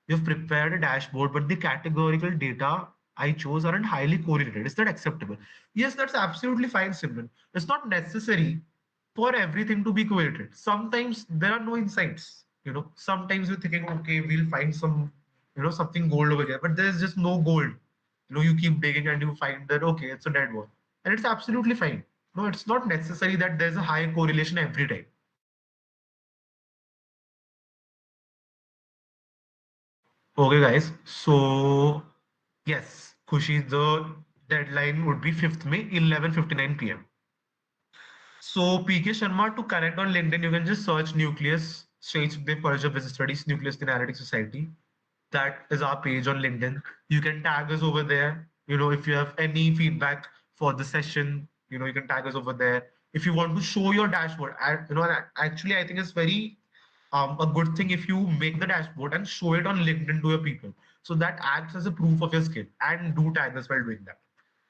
You've prepared a dashboard, but the categorical data I chose aren't highly correlated. Is that acceptable? Yes, that's absolutely fine, Simran. It's not necessary for everything to be correlated. Sometimes there are no insights. Sometimes you're thinking, okay, we'll find some, something gold over here, but there's just no gold. You keep digging and you find that, okay, it's a dead one. And it's absolutely fine. No, it's not necessary that there's a high correlation every time. Okay, guys. So yes, Khushi, the deadline would be 5th May, 11:59 p.m. So PK Sharma, to connect on LinkedIn, you can just search Nucleus, States the College of Business Studies, Nucleus Analytics Society. That is our page on LinkedIn. You can tag us over there. If you have any feedback for the session, you can tag us over there. If you want to show your dashboard, actually, I think it's very a good thing if you make the dashboard and show it on LinkedIn to your people. So that acts as a proof of your skill, and do tag us while doing that.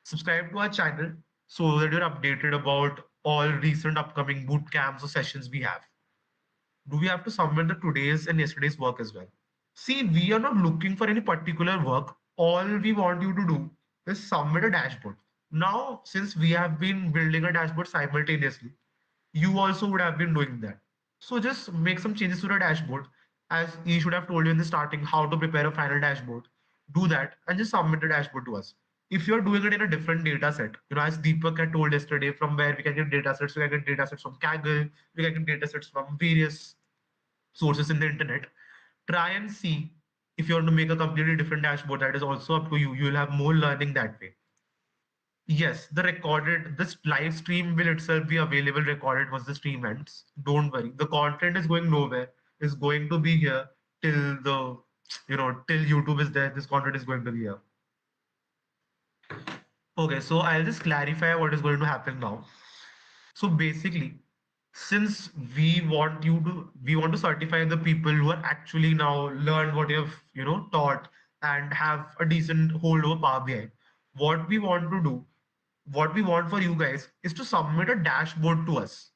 Subscribe to our channel so that you're updated about all recent upcoming boot camps or sessions we have. Do we have to submit the today's and yesterday's work as well? See, we are not looking for any particular work. All we want you to do is submit a dashboard. Now, since we have been building a dashboard simultaneously, you also would have been doing that. So just make some changes to the dashboard, as he should have told you in the starting how to prepare a final dashboard. Do that and just submit the dashboard to us. If you're doing it in a different data set, as Deepak had told yesterday, from where we can get data sets, we can get data sets from Kaggle, we can get data sets from various sources in the internet. Try and see if you want to make a completely different dashboard. That is also up to you. You will have more learning that way. Yes, this live stream will itself be available recorded once the stream ends. Don't worry. The content is going nowhere. It's going to be here till till YouTube is there. This content is going to be here. Okay, so I'll just clarify what is going to happen now. So basically, since we want to certify the people who are actually now learned what you have, taught and have a decent hold over Power BI, what we want to do, what we want for you guys is to submit a dashboard to us,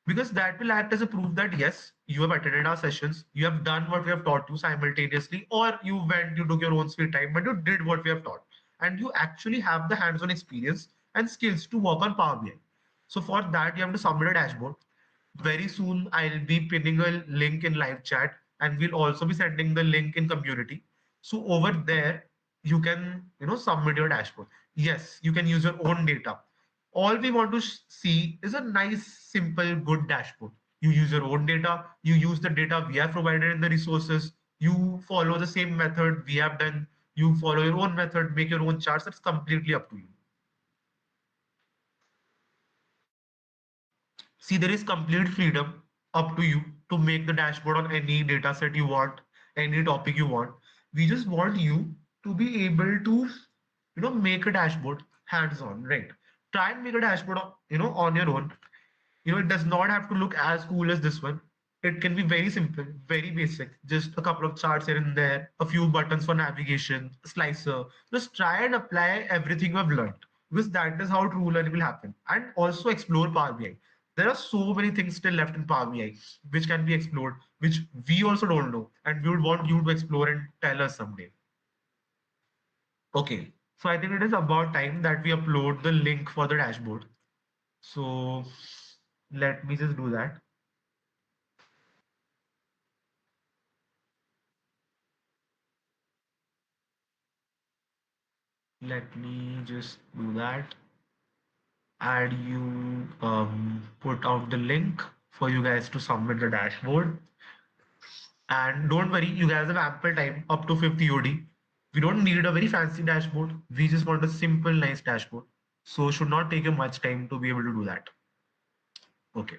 because that will act as a proof that yes, you have attended our sessions, you have done what we have taught you simultaneously, or you took your own sweet time, but you did what we have taught. and you actually have the hands-on experience and skills to work on Power BI. So for that, you have to submit a dashboard. Very soon, I'll be pinning a link in live chat, and we'll also be sending the link in community. So over there, you can, submit your dashboard. Yes, you can use your own data. All we want to see is a nice, simple, good dashboard. You use your own data, you use the data we have provided in the resources, you follow the same method we have done, you follow your own method, make your own charts. That's completely up to you. See, there is complete freedom up to you to make the dashboard on any data set you want, any topic you want. We just want you to be able to, make a dashboard hands-on, right? Try and make a dashboard, on your own. It does not have to look as cool as this one. It can be very simple, very basic, just a couple of charts here and there, a few buttons for navigation, a slicer. Just try and apply everything we've learned, because that is how true learning will happen. And also explore Power BI. There are so many things still left in Power BI which can be explored, which we also don't know, and we would want you to explore and tell us someday. Okay, so I think it is about time that we upload the link for the dashboard. So let me just do that. Let me just do that. Add you, put out the link for you guys to submit the dashboard. And don't worry, you guys have ample time up to 5th EOD. We don't need a very fancy dashboard. We just want a simple, nice dashboard. So should not take you much time to be able to do that. Okay.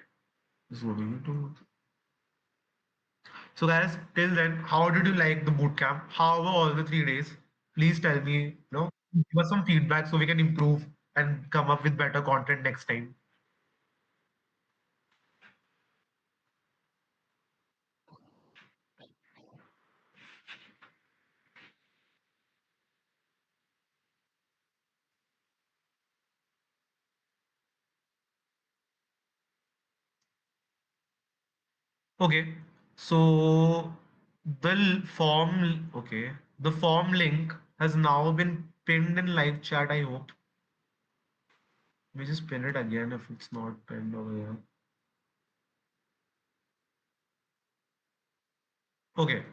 Zooming to. So guys, till then, how did you like the bootcamp? How were all the 3 days? Please tell me, give us some feedback so we can improve and come up with better content next time. Okay, so the form link has now been pinned in live chat, I hope. Let me just pin it again if it's not pinned over here. Okay,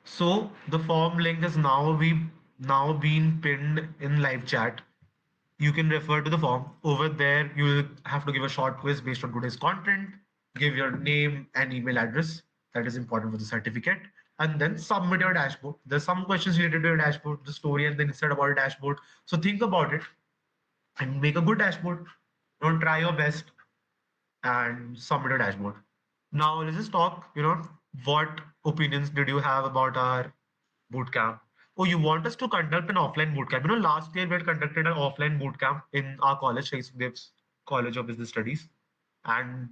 so the form link has now been pinned in live chat. You can refer to the form. Over there, you will have to give a short quiz based on today's content, give your name and email address. That is important for the certificate. And then submit your dashboard. There's some questions related to your dashboard, the story, and then instead about your dashboard. So think about it and make a good dashboard. Don't try your best and submit a dashboard. Now let's just talk, what opinions did you have about our bootcamp? Oh, you want us to conduct an offline bootcamp? Last year we had conducted an offline bootcamp in our college, SSCBS College of Business Studies. And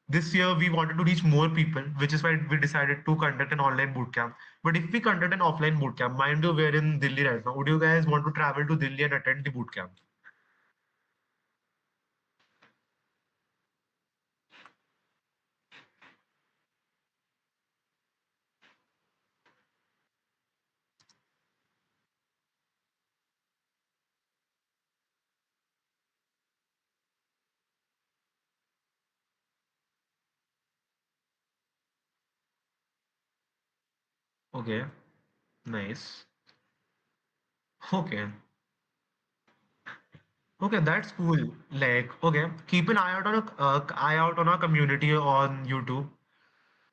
this year we wanted to reach more people, which is why we decided to conduct an online bootcamp. But if we conduct an offline bootcamp, mind you, we're in Delhi right now. Would you guys want to travel to Delhi and attend the bootcamp? Okay, nice. Okay. Okay, that's cool. Like, okay, keep an eye out on our community on YouTube,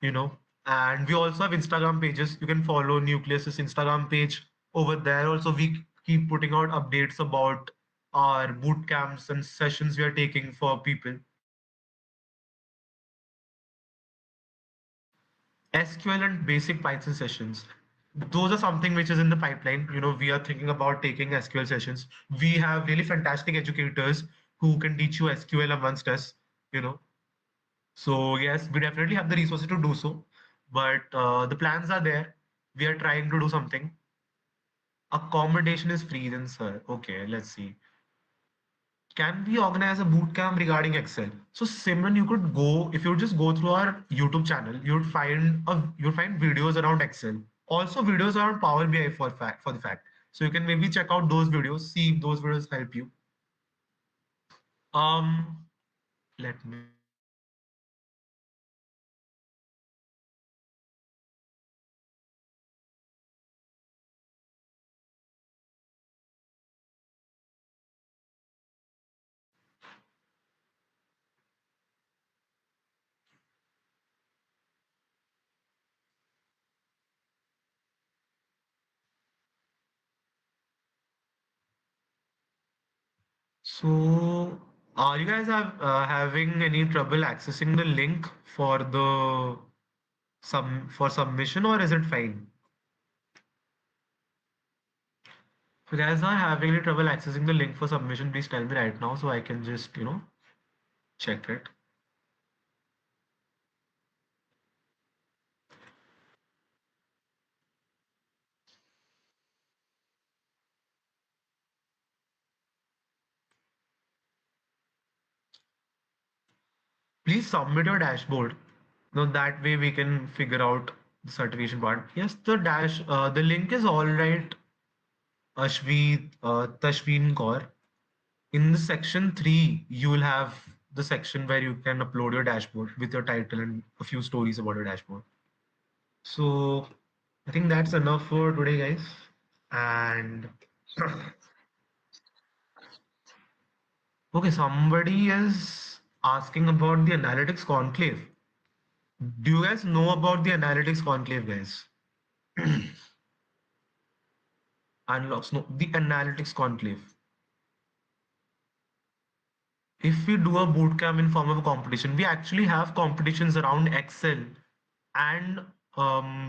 you know. And we also have Instagram pages. You can follow Nucleus's Instagram page. Over there, also we keep putting out updates about our boot camps and sessions we are taking for people. SQL and basic Python sessions. Those are something which is in the pipeline. We are thinking about taking SQL sessions. We have really fantastic educators who can teach you SQL amongst us, you know. So yes, we definitely have the resources to do so, but the plans are there. We are trying to do something. Accommodation is free then, sir. Okay, let's see. Can we organize a boot camp regarding Excel? So Simran, you could go if you just go through our YouTube channel, you'd find videos around Excel, also videos around Power BI for the fact. So you can maybe check out those videos, see if those videos help you. Um, Let me So, are you guys having any trouble accessing the link for the submission, or is it fine? If you guys are having any trouble accessing the link for submission, please tell me right now so I can just, check it. Please submit your dashboard. Now that way we can figure out the certification part. Yes, the link is all right, Tashveen Kaur. In the section 3, you will have the section where you can upload your dashboard with your title and a few stories about your dashboard. So I think that's enough for today, guys. And okay, somebody is asking about the analytics conclave. Do you guys know about the analytics conclave, guys? Unlocks, no, the analytics conclave. If we do a bootcamp in form of a competition, we actually have competitions around Excel and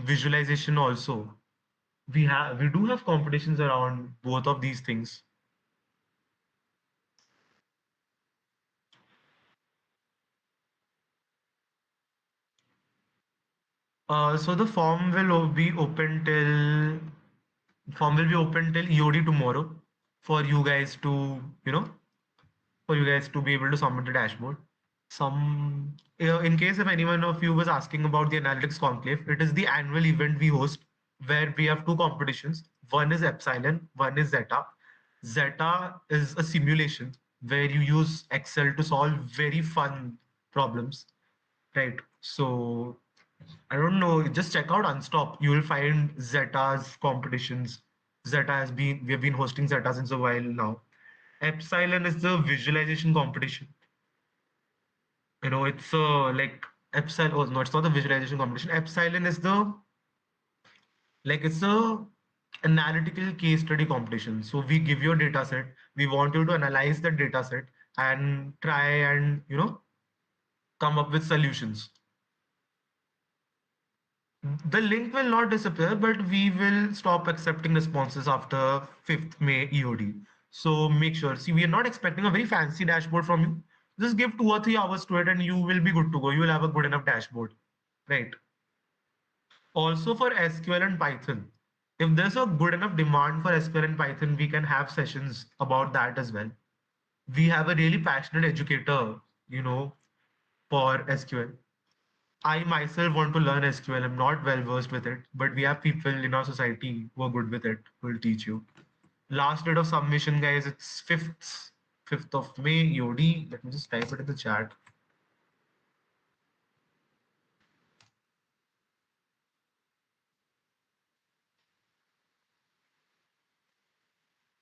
visualization also. We do have competitions around both of these things. So the form will be open till EOD tomorrow for you guys to, for you guys to be able to submit the dashboard. In case if anyone of you was asking about the analytics conclave, it is the annual event we host where we have two competitions. One is Epsilon, one is Zeta. Zeta is a simulation where you use Excel to solve very fun problems, right? So I don't know, just check out Unstop. You will find Zeta's competitions. We have been hosting Zeta since a while now. Epsilon is the visualization competition. It's like Epsilon. Oh, no, it's not the visualization competition. Epsilon is it's a analytical case study competition. So we give you a data set. We want you to analyze the data set and try and, come up with solutions. The link will not disappear, but we will stop accepting responses after 5th May EOD. So make sure. See, we are not expecting a very fancy dashboard from you. Just give 2 or 3 hours to it and you will be good to go. You will have a good enough dashboard. Right. Also for SQL and Python. If there's a good enough demand for SQL and Python, we can have sessions about that as well. We have a really passionate educator, for SQL. I myself want to learn SQL. I'm not well versed with it, but we have people in our society who are good with it who will teach you. Last date of submission, guys, it's 5th of May, EOD. Let me just type it in the chat.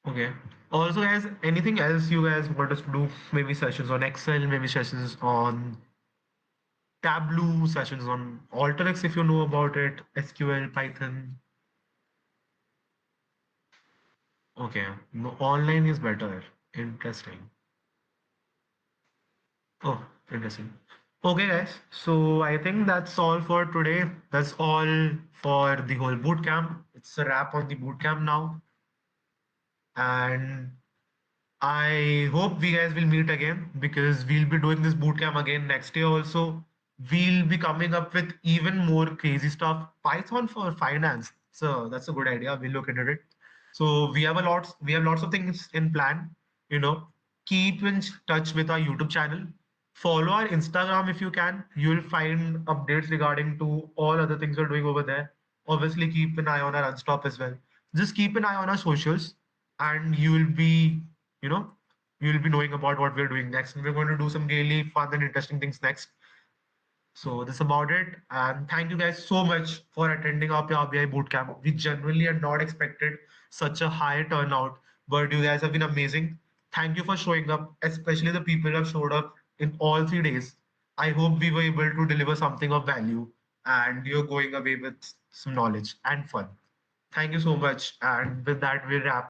Okay. Also, guys, anything else you guys want us to do? Maybe sessions on Excel, maybe sessions on Tableau, sessions on Alteryx if you know about it, SQL, Python. Okay. No, online is better. Interesting. Oh, interesting. Okay, guys. So I think that's all for today. That's all for the whole bootcamp. It's a wrap on the bootcamp now. And I hope we guys will meet again because we'll be doing this bootcamp again next year also. We'll be coming up with even more crazy stuff. Python for finance. So that's a good idea. We'll look into it. So we have lots of things in plan. You know, keep in touch with our YouTube channel. Follow our Instagram if you can. You'll find updates regarding to all other things we're doing over there. Obviously, keep an eye on our Unstop as well. Just keep an eye on our socials, and you will be, you know, you will be knowing about what we're doing next. And we're going to do some really fun and interesting things next. So that's about it. And thank you guys so much for attending our RBI bootcamp. We genuinely had not expected such a high turnout, but you guys have been amazing. Thank you for showing up, especially the people who have showed up in all 3 days. I hope we were able to deliver something of value and you're going away with some knowledge and fun. Thank you so much. And with that, we wrap